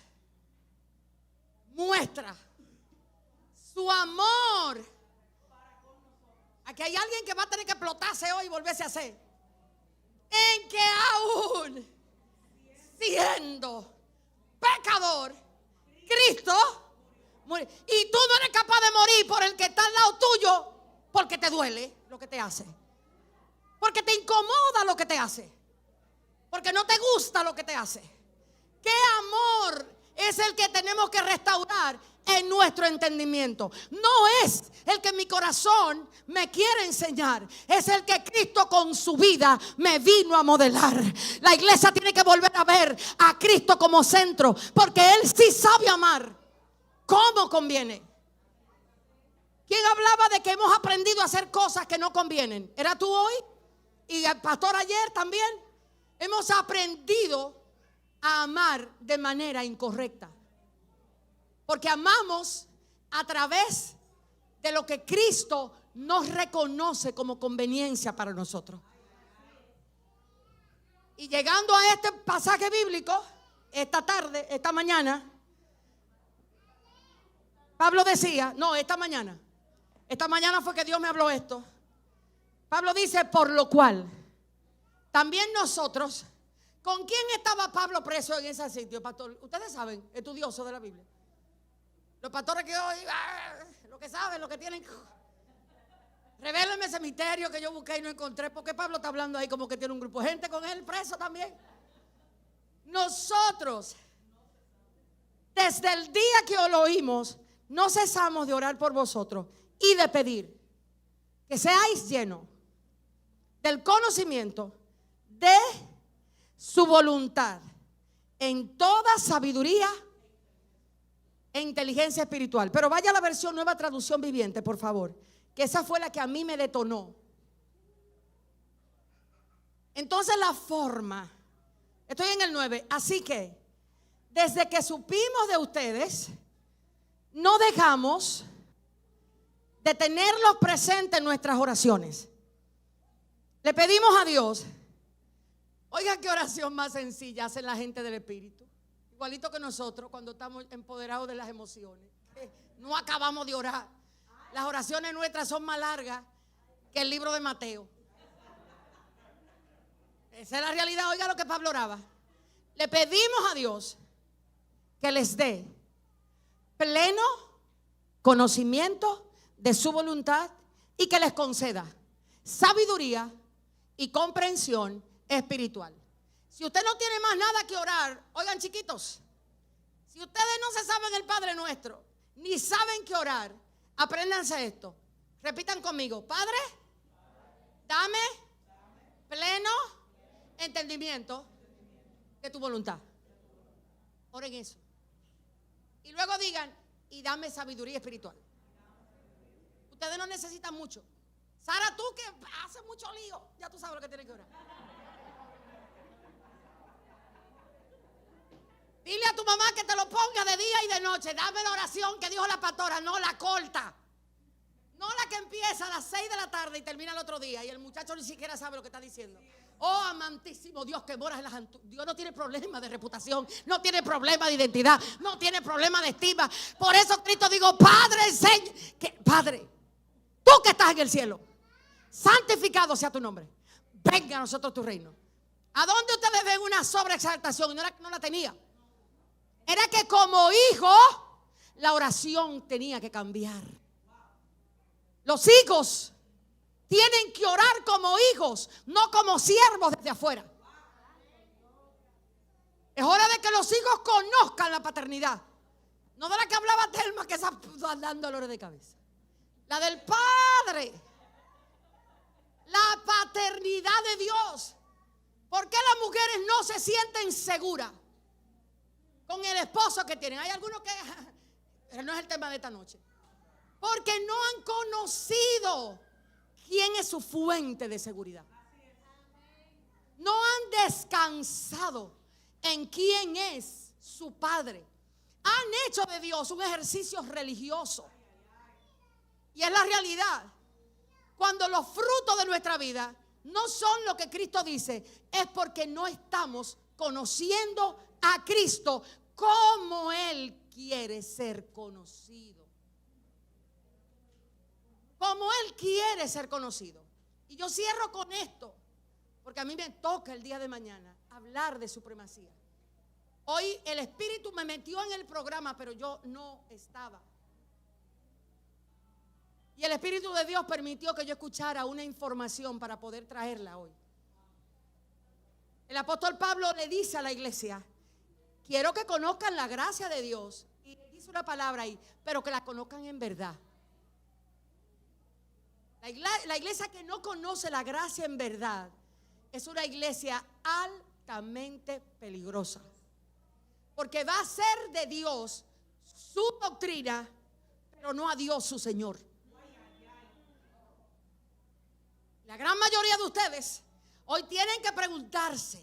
muestra su amor. Aquí hay alguien que va a tener que explotarse hoy y volverse a hacer. En que aún siendo pecador, Cristo murió. Y tú no eres capaz de morir por el que está al lado tuyo, porque te duele lo que te hace, porque te incomoda lo que te hace, porque no te gusta lo que te hace. ¿Qué amor es el que tenemos que restaurar en nuestro entendimiento? No es el que mi corazón me quiere enseñar, es el que Cristo con su vida me vino a modelar. La iglesia tiene que volver a ver a Cristo como centro, porque Él sí sabe amar como conviene. ¿Quién hablaba de que hemos aprendido a hacer cosas que no convienen? ¿Era tú hoy? Y el pastor ayer también. Hemos aprendido a amar de manera incorrecta, porque amamos a través de lo que Cristo nos reconoce como conveniencia para nosotros. Y llegando a este pasaje bíblico, esta tarde, esta mañana, Pablo decía, esta mañana fue que Dios me habló esto. Pablo dice: por lo cual también nosotros. ¿Con quién estaba Pablo preso en ese sitio, pastor? Ustedes saben, estudiosos de la Biblia. Los pastores que hoy, lo que saben, lo que tienen. Revélenme ese misterio que yo busqué y no encontré. Porque Pablo está hablando ahí como que tiene un grupo de gente con él preso también. Nosotros, desde el día que os lo oímos, no cesamos de orar por vosotros y de pedir que seáis llenos del conocimiento de su voluntad, en toda sabiduría e inteligencia espiritual. Pero vaya a la versión Nueva Traducción Viviente, por favor, que esa fue la que a mí me detonó. Entonces la forma, estoy en el 9, así que desde que supimos de ustedes, no dejamos de tenerlos presentes en nuestras oraciones. Le pedimos a Dios. Oigan qué oración más sencilla hacen la gente del Espíritu. igualito que nosotros cuando estamos empoderados de las emociones. No acabamos de orar. Las oraciones nuestras son más largas que el libro de Mateo. Esa es la realidad. Oiga lo que Pablo oraba. Le pedimos a Dios que les dé pleno conocimiento de su voluntad y que les conceda sabiduría y comprensión espiritual. Si usted no tiene más nada que orar, oigan chiquitos, si ustedes no se saben el Padre Nuestro, ni saben qué orar, apréndanse esto. Repitan conmigo: Padre, dame pleno entendimiento de tu voluntad. Oren eso. Y luego digan: y dame sabiduría espiritual. Ustedes no necesitan mucho. Sara, tú que haces mucho lío, ya tú sabes lo que tienes que orar. Dile a tu mamá que te lo ponga de día y de noche. Dame la oración que dijo la pastora, no la corta. No la que empieza a las 6 de la tarde y termina el otro día y el muchacho ni siquiera sabe lo que está diciendo. Oh, amantísimo Dios que moras en las alturas. Dios no tiene problema de reputación, no tiene problema de identidad, no tiene problema de estima. Por eso Cristo dijo: Padre, enseña, Padre, tú que estás en el cielo, santificado sea tu nombre. Venga a nosotros tu reino. ¿A dónde ustedes ven una sobreexaltación? Y no la tenía. Era que como hijo, la oración tenía que cambiar. Los hijos tienen que orar como hijos, no como siervos desde afuera. Es hora de que los hijos conozcan la paternidad. No de la que hablaba Telma, que está dando dolores de cabeza. La del Padre. La paternidad de Dios. ¿Por qué las mujeres no se sienten seguras con el esposo que tienen? Hay algunos que, pero no es el tema de esta noche. Porque no han conocido quién es su fuente de seguridad. No han descansado en quién es su Padre. Han hecho de Dios un ejercicio religioso. Y es la realidad. Cuando los frutos de nuestra vida no son lo que Cristo dice, es porque no estamos conociendo a Cristo como Él quiere ser conocido. Como Él quiere ser conocido. Y yo cierro con esto, porque a mí me toca el día de mañana hablar de supremacía. Hoy el Espíritu me metió en el programa, pero yo no estaba. Y el Espíritu de Dios permitió que yo escuchara una información para poder traerla hoy. El apóstol Pablo le dice a la iglesia: quiero que conozcan la gracia de Dios. Y dice una palabra ahí: pero que la conozcan en verdad. La iglesia que no conoce la gracia en verdad es una iglesia altamente peligrosa. Porque va a ser de Dios su doctrina, pero no a Dios su Señor. La gran mayoría de ustedes hoy tienen que preguntarse: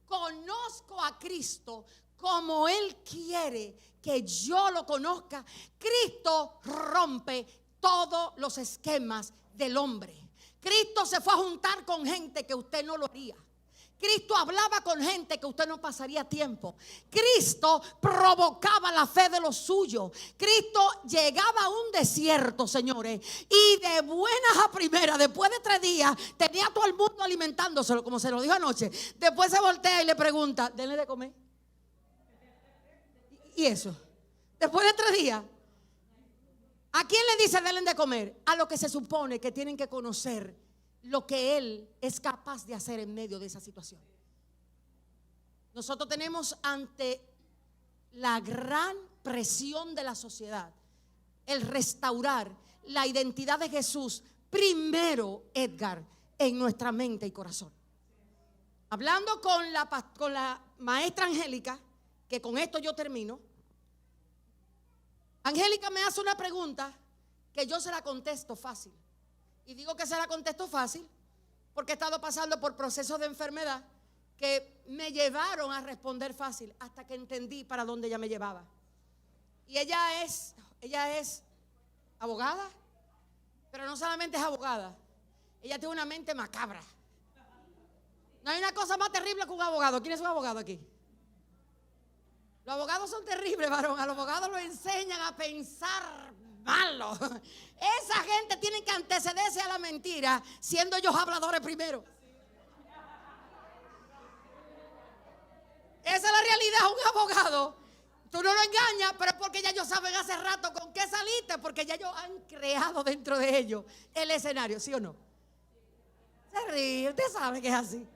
¿conozco a Cristo como Él quiere que yo lo conozca? Cristo rompe todos los esquemas del hombre. Cristo se fue a juntar con gente que usted no lo haría. Cristo hablaba con gente que usted no pasaría tiempo. Cristo provocaba la fe de los suyos. Cristo llegaba a un desierto, señores, y de buenas a primeras, después de 3 días, tenía a todo el mundo alimentándoselo, como se lo dijo anoche. Después se voltea y le pregunta: denle de comer. ¿Y eso? Después de 3 días, ¿a quién le dice denle de comer? A lo que se supone que tienen que conocer lo que Él es capaz de hacer en medio de esa situación. Nosotros tenemos ante la gran presión de la sociedad el restaurar la identidad de Jesús primero, Edgar, en nuestra mente y corazón. Hablando con la maestra Angélica, que con esto yo termino. Angélica me hace una pregunta que yo se la contesto fácil. Y digo que se la contesto fácil porque he estado pasando por procesos de enfermedad que me llevaron a responder fácil hasta que entendí para dónde ella me llevaba. Y ella es abogada, pero no solamente es abogada, ella tiene una mente macabra. No hay una cosa más terrible que un abogado. ¿Quién es un abogado aquí? Los abogados son terribles, varón. A los abogados los enseñan a pensar malo. Esa gente tiene que antecederse a la mentira, siendo ellos habladores primero. Esa es la realidad. Un abogado, tú no lo engañas, pero es porque ya ellos saben hace rato con qué saliste, porque ya ellos han creado dentro de ellos el escenario, ¿sí o no? Se ríe, usted sabe que es así.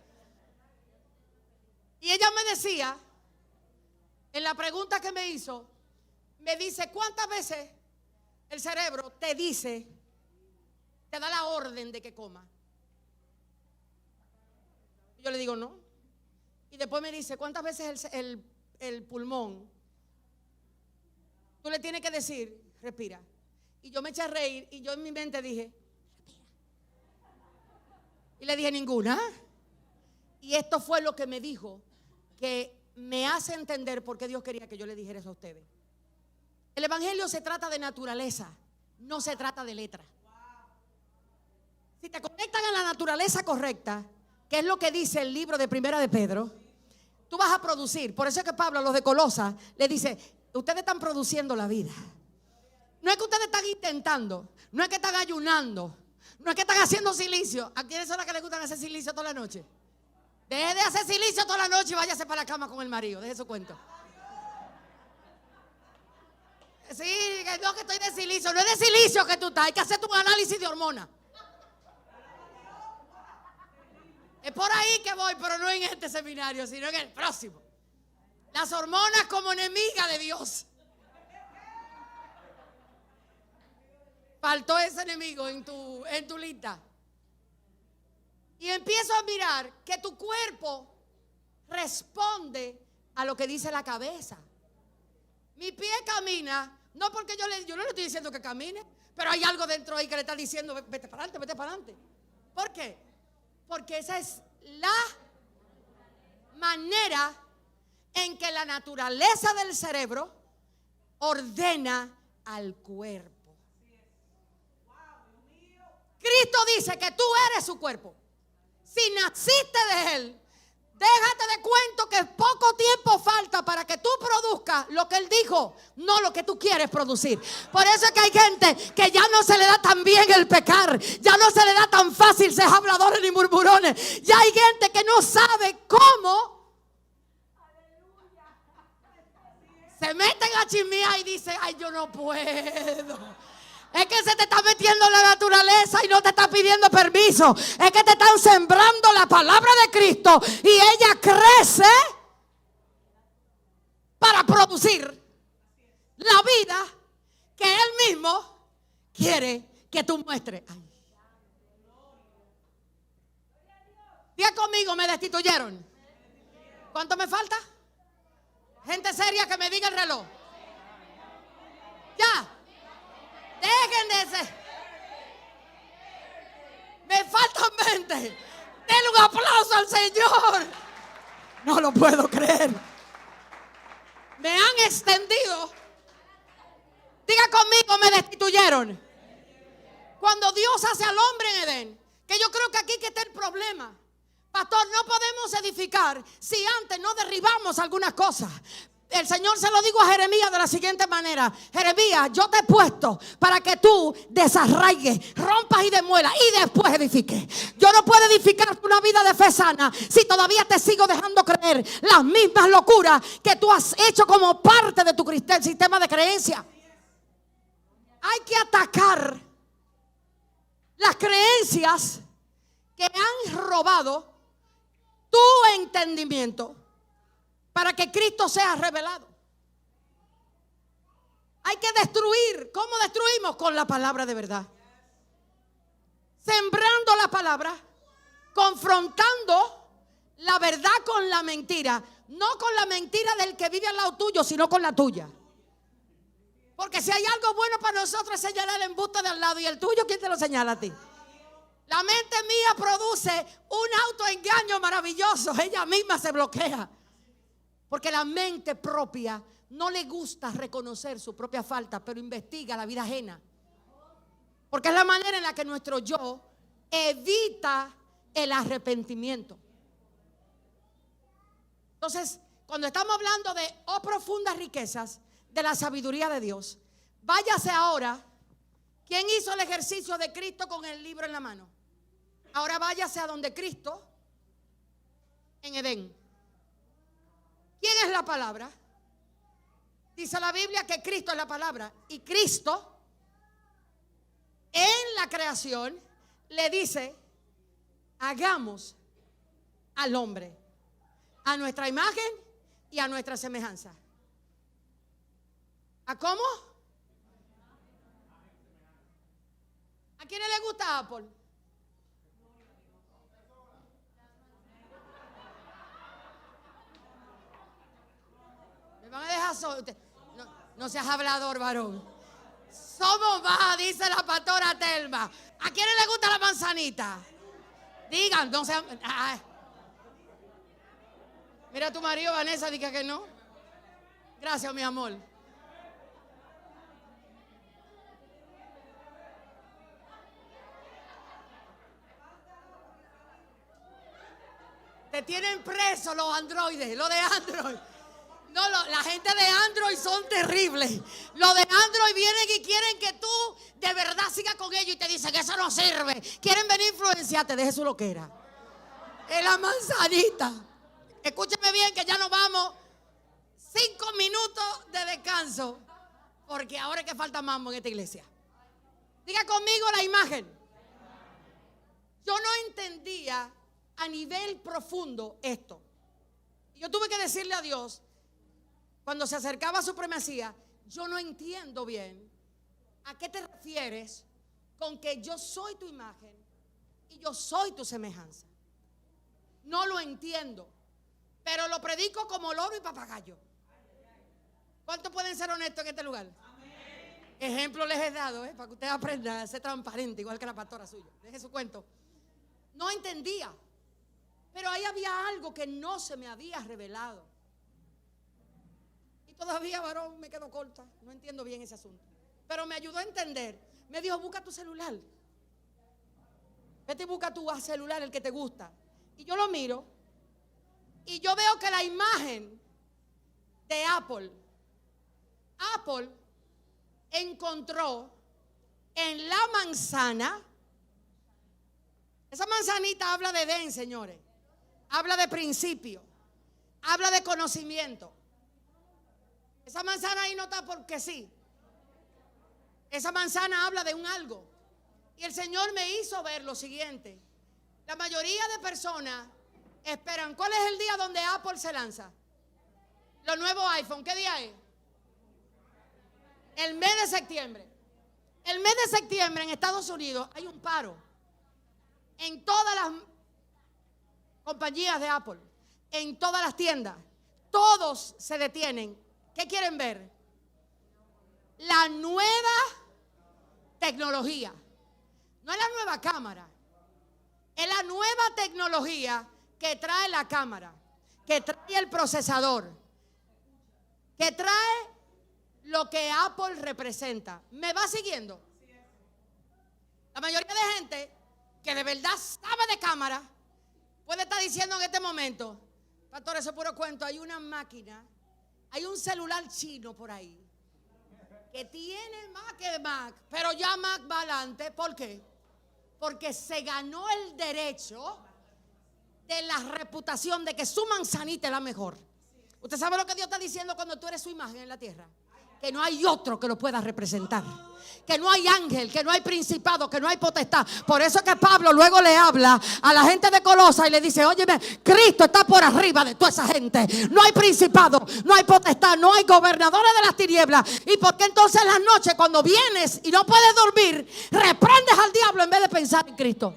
Y ella me decía, en la pregunta que me hizo, me dice, ¿cuántas veces el cerebro te dice, te da la orden de que coma? Y yo le digo, no. Y después me dice, ¿cuántas veces el pulmón tú le tienes que decir, respira? Y yo me eché a reír y yo en mi mente dije, respira. Y le dije, ninguna. Y esto fue lo que me dijo, que me hace entender por qué Dios quería que yo le dijera eso a ustedes. El evangelio se trata de naturaleza, no se trata de letra. Si te conectan a la naturaleza correcta, que es lo que dice el libro de Primera de Pedro, tú vas a producir. Por eso es que Pablo a los de Colosas le dice, ustedes están produciendo la vida. No es que ustedes están intentando, no es que están ayunando, no es que están haciendo silicio. ¿A quiénes son las que les gustan hacer silicio toda la noche? Deje de hacer silicio toda la noche y váyase para la cama con el marido. Deje su cuento. Sí, no, que estoy de silicio. No es de silicio que tú estás. Hay que hacerte un análisis de hormonas. Es por ahí que voy, pero no en este seminario, sino en el próximo. Las hormonas como enemiga de Dios. Faltó ese enemigo en tu lista. Y empiezo a mirar que tu cuerpo responde a lo que dice la cabeza. Mi pie camina, no porque yo no le estoy diciendo que camine, pero hay algo dentro ahí que le está diciendo, vete para adelante, vete para adelante. ¿Por qué? Porque esa es la manera en que la naturaleza del cerebro ordena al cuerpo. Cristo dice que tú eres su cuerpo. Si naciste de Él, déjate de cuento que poco tiempo falta para que tú produzcas lo que Él dijo, no lo que tú quieres producir. Por eso es que hay gente que ya no se le da tan bien el pecar, ya no se le da tan fácil ser habladores ni murmurones. Ya hay gente que no sabe cómo. Se meten a chismear y dicen, ay, yo no puedo. Es que se te está metiendo la naturaleza y no te está pidiendo permiso. Es que te están sembrando la palabra de Cristo y ella crece para producir la vida que Él mismo quiere que tú muestres. Ay. Diga conmigo, me destituyeron. ¿Cuánto me falta? Gente seria que me diga el reloj. Ya. Dejen de ese. Me faltan 20. Denle un aplauso al Señor. No lo puedo creer. Me han extendido. Diga conmigo, me destituyeron. Cuando Dios hace al hombre en Edén, que yo creo que aquí que está el problema. Pastor, no podemos edificar si antes no derribamos algunas cosas. El Señor se lo digo a Jeremías de la siguiente manera: Jeremías, yo te he puesto para que tú desarraigues, rompas y demuelas y después edifiques. Yo no puedo edificar una vida de fe sana si todavía te sigo dejando creer las mismas locuras que tú has hecho como parte de tu sistema de creencia. Hay que atacar las creencias que han robado tu entendimiento para que Cristo sea revelado. Hay que destruir. ¿Cómo destruimos? Con la palabra de verdad. Sembrando la palabra, confrontando la verdad con la mentira. No con la mentira del que vive al lado tuyo, sino con la tuya. Porque si hay algo bueno para nosotros es señalar el embuste de al lado. ¿Y el tuyo quién te lo señala a ti? La mente mía produce un autoengaño maravilloso. Ella misma se bloquea. Porque la mente propia no le gusta reconocer su propia falta, pero investiga la vida ajena. Porque es la manera en la que nuestro yo evita el arrepentimiento. Entonces, cuando estamos hablando de profundas riquezas de la sabiduría de Dios, váyase ahora. ¿Quién hizo el ejercicio de Cristo con el libro en la mano? Ahora váyase a donde Cristo en Edén. ¿Quién es la palabra? Dice la Biblia que Cristo es la palabra. Y Cristo en la creación le dice: hagamos al hombre a nuestra imagen y a nuestra semejanza. ¿A cómo? ¿A quiénes les gusta Apple? ¿Me van a dejar solo? No seas hablador, varón. Somos más, dice la pastora Telma. ¿A quiénes les gusta la manzanita? Digan, no sean. Mira a tu marido, Vanessa, diga que no. Gracias, mi amor. Te tienen preso los androides, los de Android. No, la gente de Android son terribles. Los de Android vienen y quieren que tú de verdad sigas con ellos y te dicen que eso no sirve. Quieren venir a influenciarte, deje su loquera. Es la manzanita. Escúcheme bien que ya nos vamos. 5 minutos de descanso. Porque ahora es que falta mambo en esta iglesia. Diga conmigo la imagen. Yo no entendía a nivel profundo esto. Yo tuve que decirle a Dios, cuando se acercaba a supremacía, yo no entiendo bien a qué te refieres con que yo soy tu imagen y yo soy tu semejanza. No lo entiendo, pero lo predico como loro y papagayo. ¿Cuántos pueden ser honestos en este lugar? Amén. Ejemplo les he dado, para que ustedes aprendan a ser transparente, igual que la pastora suya. Deje su cuento. No entendía, pero ahí había algo que no se me había revelado. Y todavía, varón, me quedo corta. No entiendo bien ese asunto. Pero me ayudó a entender. Me dijo, busca tu celular. Vete y busca tu celular, el que te gusta. Y yo lo miro. Y yo veo que la imagen de Apple encontró en la manzana. Esa manzanita habla de Edén, señores. Habla de principio. Habla de conocimiento. Esa manzana ahí no está porque sí. Esa manzana habla de un algo. Y el Señor me hizo ver lo siguiente. La mayoría de personas esperan. ¿Cuál es el día donde Apple se lanza? Los nuevos iPhone. ¿Qué día es? El mes de septiembre. El mes de septiembre en Estados Unidos hay un paro. En todas las compañías de Apple, en todas las tiendas, todos se detienen. ¿Qué quieren ver? La nueva tecnología. No es la nueva cámara, es la nueva tecnología que trae la cámara, que trae el procesador, que trae lo que Apple representa. ¿Me va siguiendo? La mayoría de gente que de verdad sabe de cámara puede estar diciendo en este momento: pastor, eso es puro cuento. Hay una máquina, hay un celular chino por ahí que tiene más que Mac, pero ya Mac va adelante. ¿Por qué? Porque se ganó el derecho de la reputación de que su manzanita es la mejor. ¿Usted sabe lo que Dios está diciendo cuando tú eres su imagen en la tierra? Que no hay otro que lo pueda representar. Que no hay ángel, que no hay principado, que no hay potestad. Por eso es que Pablo luego le habla a la gente de Colosa y le dice: óyeme, Cristo está por arriba de toda esa gente. No hay principado, no hay potestad, no hay gobernadores de las tinieblas. ¿Y por qué entonces en las noches, cuando vienes y no puedes dormir, reprendes al diablo en vez de pensar en Cristo?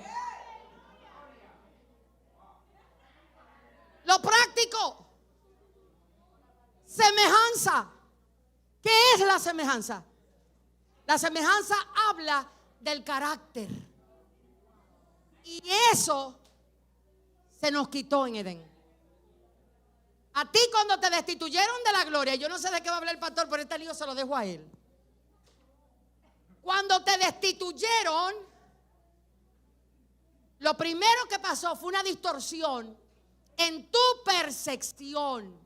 Lo práctico. Semejanza. ¿Qué es la semejanza? La semejanza habla del carácter. Y eso se nos quitó en Edén. A ti cuando te destituyeron de la gloria, yo no sé de qué va a hablar el pastor, pero este lío se lo dejo a él. Cuando te destituyeron, lo primero que pasó fue una distorsión en tu percepción.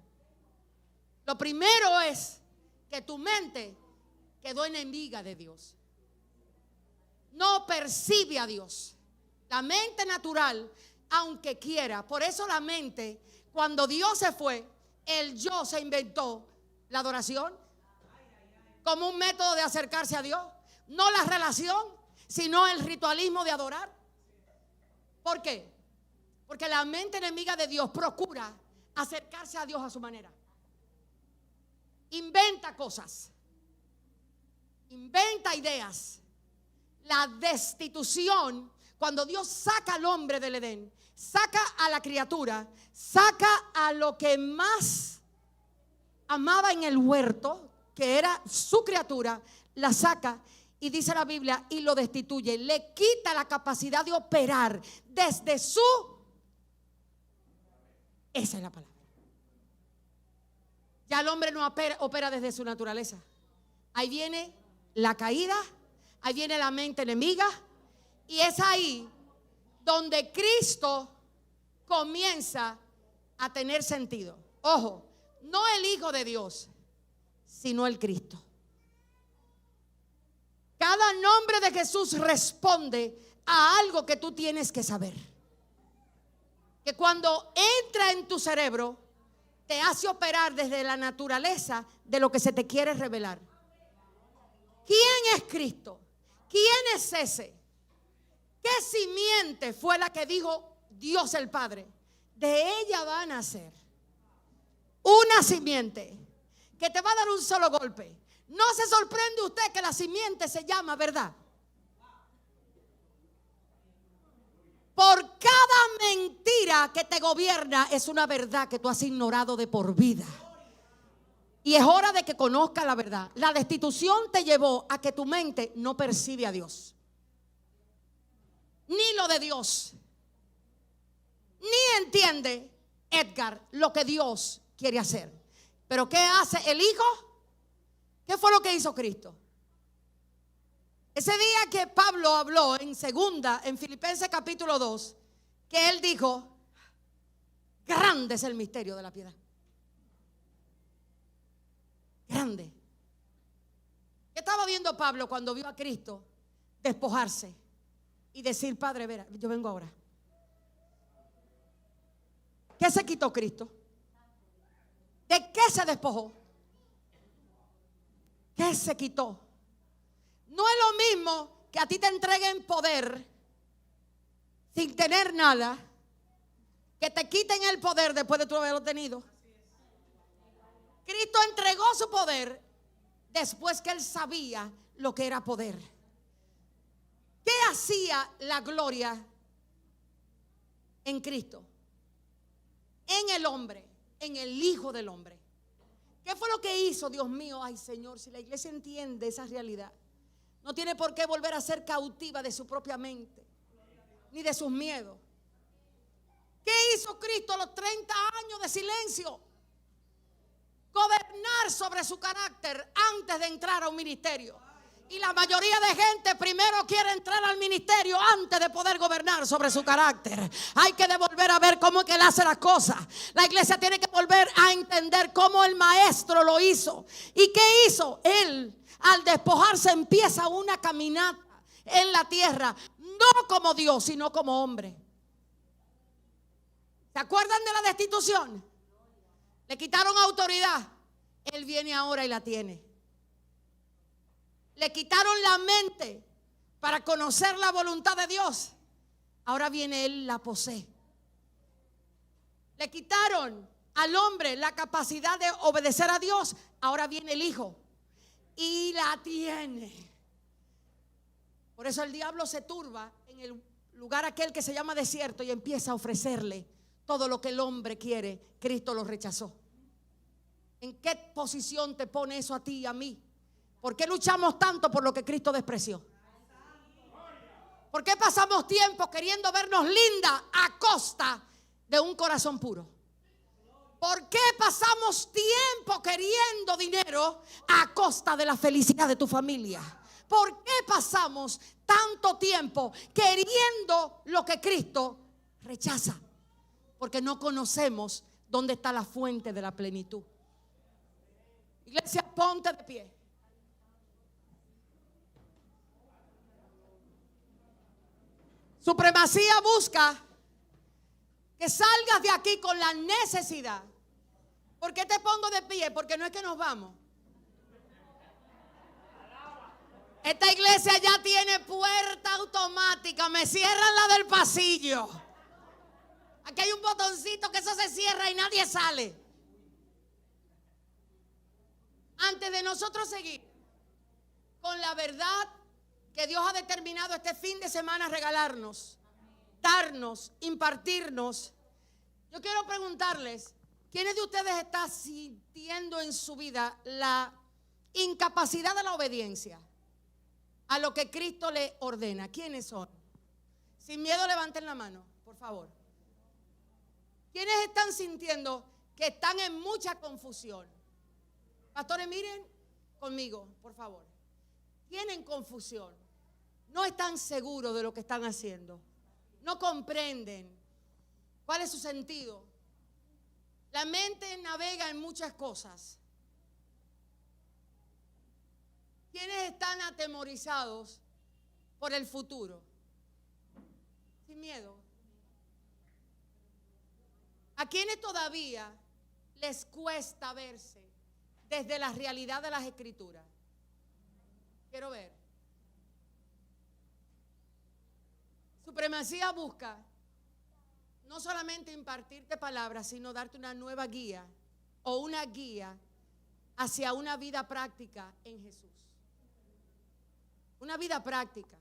Lo primero es que tu mente quedó enemiga de Dios. No percibe a Dios. La mente natural, aunque quiera. Por eso la mente, cuando Dios se fue, el yo se inventó la adoración como un método de acercarse a Dios. No la relación, sino el ritualismo de adorar. ¿Por qué? Porque la mente enemiga de Dios procura acercarse a Dios a su manera. Inventa cosas. Inventa ideas. La destitución, cuando Dios saca al hombre del Edén, saca a la criatura, saca a lo que más amaba en el huerto, que era su criatura, la saca y dice la Biblia y lo destituye, le quita la capacidad de operar desde su, esa es la palabra. Ya el hombre no opera desde su naturaleza. Ahí viene la caída, ahí viene la mente enemiga, y es ahí donde Cristo comienza a tener sentido. Ojo, no el Hijo de Dios, sino el Cristo. Cada nombre de Jesús responde a algo que tú tienes que saber. Que cuando entra en tu cerebro, te hace operar desde la naturaleza de lo que se te quiere revelar. ¿Quién es Cristo? ¿Quién es ese? ¿Qué simiente fue la que dijo Dios el Padre? De ella va a nacer una simiente que te va a dar un solo golpe. No se sorprende usted que la simiente se llama verdad. Por cada mentira que te gobierna es una verdad que tú has ignorado de por vida. Y es hora de que conozcas la verdad. La destitución te llevó a que tu mente no percibe a Dios, ni lo de Dios, ni entiende, Edgar, lo que Dios quiere hacer. Pero ¿qué hace el Hijo? ¿Qué fue lo que hizo Cristo? Ese día que Pablo habló en Filipenses capítulo 2, que él dijo, grande es el misterio de la piedad. Grande. ¿Qué estaba viendo Pablo cuando vio a Cristo despojarse y decir, Padre, verá, yo vengo ahora? ¿Qué se quitó Cristo? ¿De qué se despojó? ¿Qué se quitó? No es lo mismo que a ti te entreguen poder sin tener nada, que te quiten el poder después de tú haberlo tenido. Cristo entregó su poder después que él sabía lo que era poder. ¿Qué hacía la gloria en Cristo? En el hombre, en el Hijo del hombre. ¿Qué fue lo que hizo, Dios mío? Ay, Señor, si la iglesia entiende esa realidad, no tiene por qué volver a ser cautiva de su propia mente, ni de sus miedos. ¿Qué hizo Cristo a los 30 años de silencio? Gobernar sobre su carácter antes de entrar a un ministerio. Y la mayoría de gente primero quiere entrar al ministerio antes de poder gobernar sobre su carácter. Hay que volver a ver cómo es que él hace las cosas. La iglesia tiene que volver a entender cómo el maestro lo hizo. ¿Y qué hizo? Él, al despojarse, empieza una caminata en la tierra, no como Dios, sino como hombre. ¿Se acuerdan de la destitución? Le quitaron autoridad. Él viene ahora y la tiene. Le quitaron la mente para conocer la voluntad de Dios. Ahora viene él, la posee. Le quitaron al hombre la capacidad de obedecer a Dios. Ahora viene el Hijo y la tiene. Por eso el diablo se turba en el lugar aquel que se llama desierto y empieza a ofrecerle todo lo que el hombre quiere. Cristo lo rechazó. ¿En qué posición te pone eso a ti y a mí? ¿Por qué luchamos tanto por lo que Cristo despreció? ¿Por qué pasamos tiempo queriendo vernos linda a costa de un corazón puro? ¿Por qué pasamos tiempo queriendo dinero a costa de la felicidad de tu familia? ¿Por qué pasamos tanto tiempo queriendo lo que Cristo rechaza? Porque no conocemos dónde está la fuente de la plenitud. Iglesia, ponte de pie. Supremacía busca que salgas de aquí con la necesidad. ¿Por qué te pongo de pie? Porque no es que nos vamos. Esta iglesia ya tiene puerta automática. Me cierran la del pasillo. Aquí hay un botoncito que eso se cierra y nadie sale. Antes de nosotros seguir con la verdad que Dios ha determinado este fin de semana regalarnos, darnos, impartirnos, yo quiero preguntarles, ¿quiénes de ustedes están sintiendo en su vida la incapacidad de la obediencia a lo que Cristo le ordena? ¿Quiénes son? Sin miedo levanten la mano, por favor. ¿Quiénes están sintiendo que están en mucha confusión? Pastores, miren conmigo, por favor. Tienen confusión. No están seguros de lo que están haciendo. No comprenden cuál es su sentido. La mente navega en muchas cosas. ¿Quiénes están atemorizados por el futuro? Sin miedo. ¿A quiénes todavía les cuesta verse desde la realidad de las Escrituras? Quiero ver. Supremacía busca no solamente impartirte palabras, sino darte una nueva guía o una guía hacia una vida práctica en Jesús. Una vida práctica.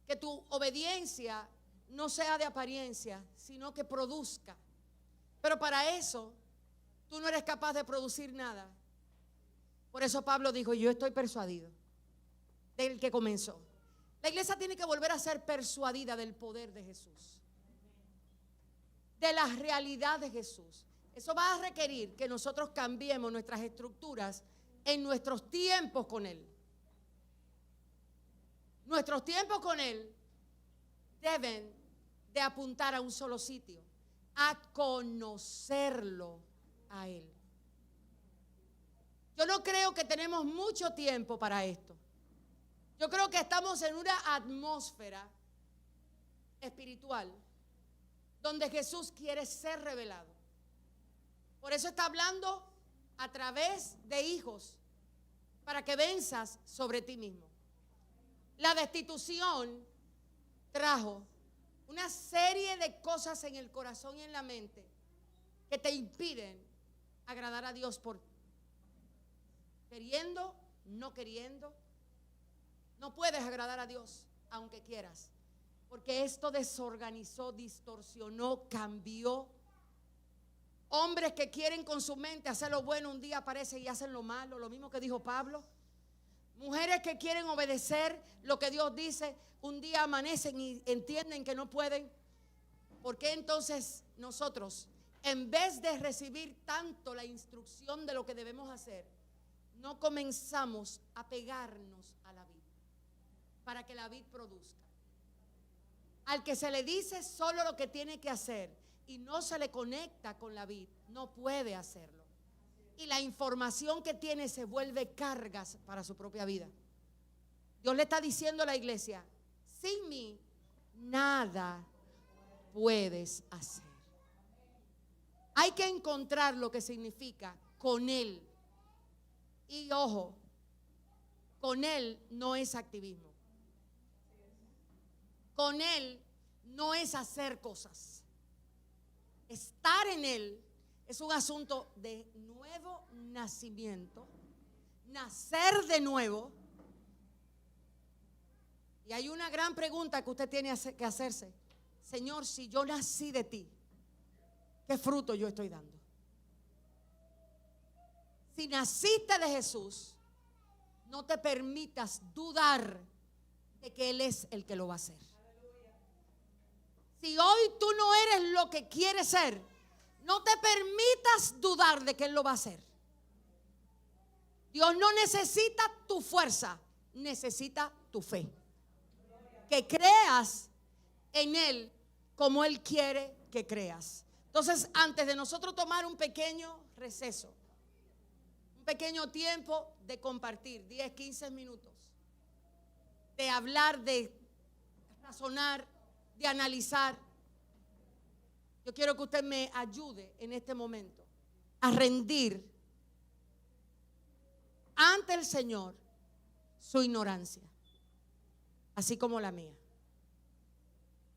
Que tu obediencia no sea de apariencia, sino que produzca. Pero para eso, tú no eres capaz de producir nada. Por eso Pablo dijo, yo estoy persuadido del que comenzó. La iglesia tiene que volver a ser persuadida del poder de Jesús, de la realidad de Jesús. Eso va a requerir que nosotros cambiemos nuestras estructuras en nuestros tiempos con Él. Nuestros tiempos con Él deben de apuntar a un solo sitio, a conocerlo a Él. Yo no creo que tenemos mucho tiempo para esto. Yo creo que estamos en una atmósfera espiritual donde Jesús quiere ser revelado. Por eso está hablando a través de hijos para que venzas sobre ti mismo. La destitución trajo una serie de cosas en el corazón y en la mente que te impiden agradar a Dios por queriendo, no queriendo. No puedes agradar a Dios aunque quieras, porque esto desorganizó, distorsionó, cambió. Hombres que quieren con su mente hacer lo bueno, un día aparecen y hacen lo malo, lo mismo que dijo Pablo. Mujeres que quieren obedecer lo que Dios dice, un día amanecen y entienden que no pueden. ¿Por qué entonces nosotros, en vez de recibir tanto la instrucción de lo que debemos hacer, no comenzamos a pegarnos a la vid para que la vid produzca? Al que se le dice solo lo que tiene que hacer y no se le conecta con la vid, no puede hacerlo. Y la información que tiene se vuelve cargas para su propia vida. Dios le está diciendo a la iglesia, sin mí nada puedes hacer. Hay que encontrar lo que significa con Él. Y ojo, con Él no es activismo. Con Él no es hacer cosas. Estar en Él es un asunto de nuevo nacimiento, nacer de nuevo. Y hay una gran pregunta que usted tiene que hacerse. Señor, si yo nací de ti, ¿qué fruto yo estoy dando? Si naciste de Jesús, no te permitas dudar de que Él es el que lo va a hacer. Si hoy tú no eres lo que quieres ser, no te permitas dudar de que Él lo va a hacer. Dios no necesita tu fuerza, necesita tu fe. Que creas en Él como Él quiere que creas. Entonces, antes de nosotros tomar un pequeño receso, un pequeño tiempo de compartir, 10, 15 minutos, de hablar, de razonar, de analizar. Yo quiero que usted me ayude en este momento a rendir ante el Señor su ignorancia, así como la mía.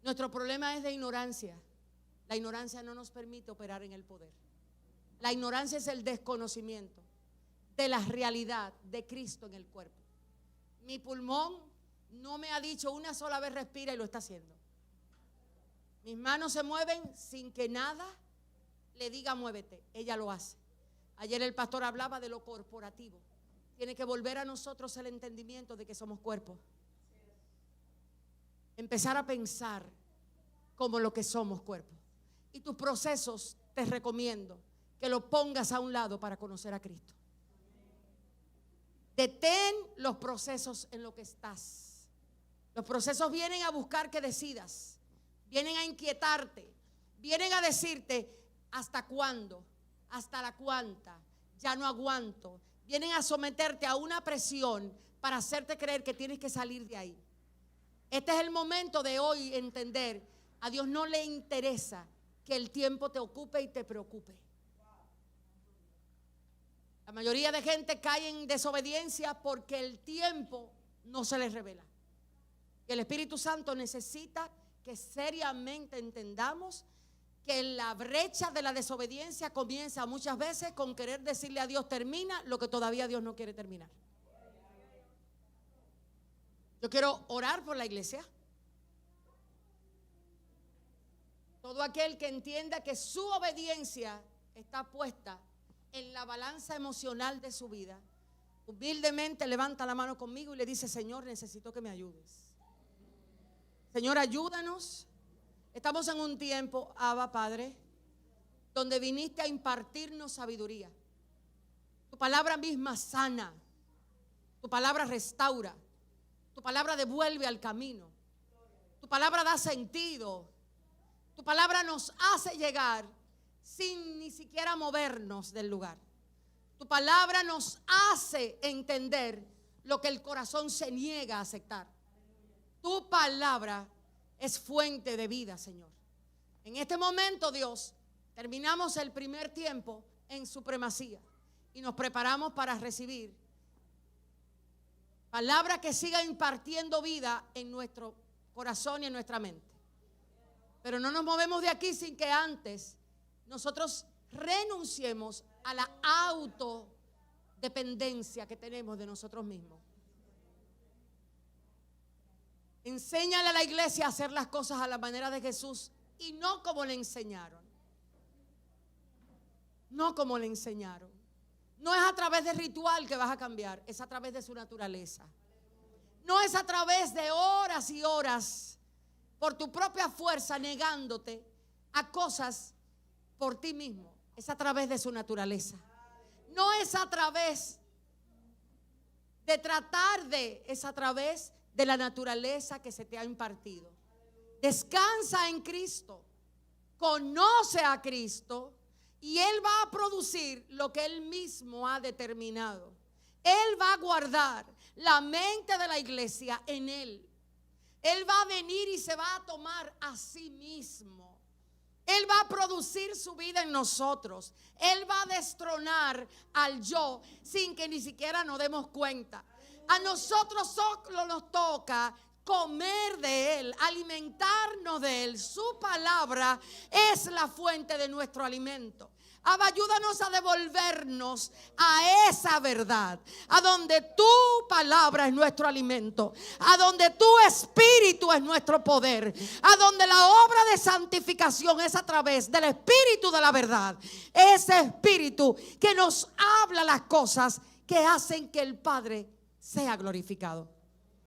Nuestro problema es de ignorancia. La ignorancia no nos permite operar en el poder. La ignorancia es el desconocimiento de la realidad de Cristo en el cuerpo. Mi pulmón no me ha dicho una sola vez respira y lo está haciendo. Mis manos se mueven sin que nada le diga muévete. Ella lo hace. Ayer el pastor hablaba de lo corporativo. Tiene que volver a nosotros el entendimiento de que somos cuerpos. Empezar a pensar como lo que somos cuerpos. Y tus procesos te recomiendo que lo pongas a un lado para conocer a Cristo. Detén los procesos en lo que estás. Los procesos vienen a buscar que decidas. Vienen a inquietarte. Vienen a decirte hasta cuándo, hasta la cuánta, ya no aguanto. Vienen a someterte a una presión para hacerte creer que tienes que salir de ahí. Este es el momento de hoy entender, a Dios no le interesa que el tiempo te ocupe y te preocupe. La mayoría de gente cae en desobediencia porque el tiempo no se les revela. Y el Espíritu Santo necesita que seriamente entendamos que la brecha de la desobediencia comienza muchas veces con querer decirle a Dios termina lo que todavía Dios no quiere terminar. Yo quiero orar por la iglesia. Todo aquel que entienda que su obediencia está puesta en la balanza emocional de su vida, humildemente levanta la mano conmigo y le dice: Señor, necesito que me ayudes. Señor, ayúdanos. Estamos en un tiempo, Abba Padre, donde viniste a impartirnos sabiduría. Tu palabra misma sana. Tu palabra restaura. Tu palabra devuelve al camino. Tu palabra da sentido. Tu palabra nos hace llegar sin ni siquiera movernos del lugar. Tu palabra nos hace entender lo que el corazón se niega a aceptar. Tu palabra es fuente de vida, Señor. En este momento, Dios, terminamos el primer tiempo en supremacía y nos preparamos para recibir palabra que siga impartiendo vida en nuestro corazón y en nuestra mente. Pero no nos movemos de aquí sin que antes nosotros renunciemos a la autodependencia que tenemos de nosotros mismos. Enséñale a la iglesia a hacer las cosas a la manera de Jesús y no como le enseñaron. No como le enseñaron. No es a través de ritual que vas a cambiar, es a través de su naturaleza. No es a través de horas y horas por tu propia fuerza negándote a cosas por ti mismo. Es a través de su naturaleza. No es a través de tratar de, es a través de la naturaleza que se te ha impartido. Descansa en Cristo, conoce a Cristo y Él va a producir lo que Él mismo ha determinado. Él va a guardar la mente de la iglesia en Él. Él va a venir y se va a tomar a sí mismo. Él va a producir su vida en nosotros. Él va a destronar al yo sin que ni siquiera nos demos cuenta. A nosotros solo nos toca comer de Él, alimentarnos de Él. Su palabra es la fuente de nuestro alimento. Abba, ayúdanos a devolvernos a esa verdad, a donde tu palabra es nuestro alimento, a donde tu espíritu es nuestro poder, a donde la obra de santificación es a través del espíritu de la verdad. Ese espíritu que nos habla las cosas que hacen que el Padre sea glorificado.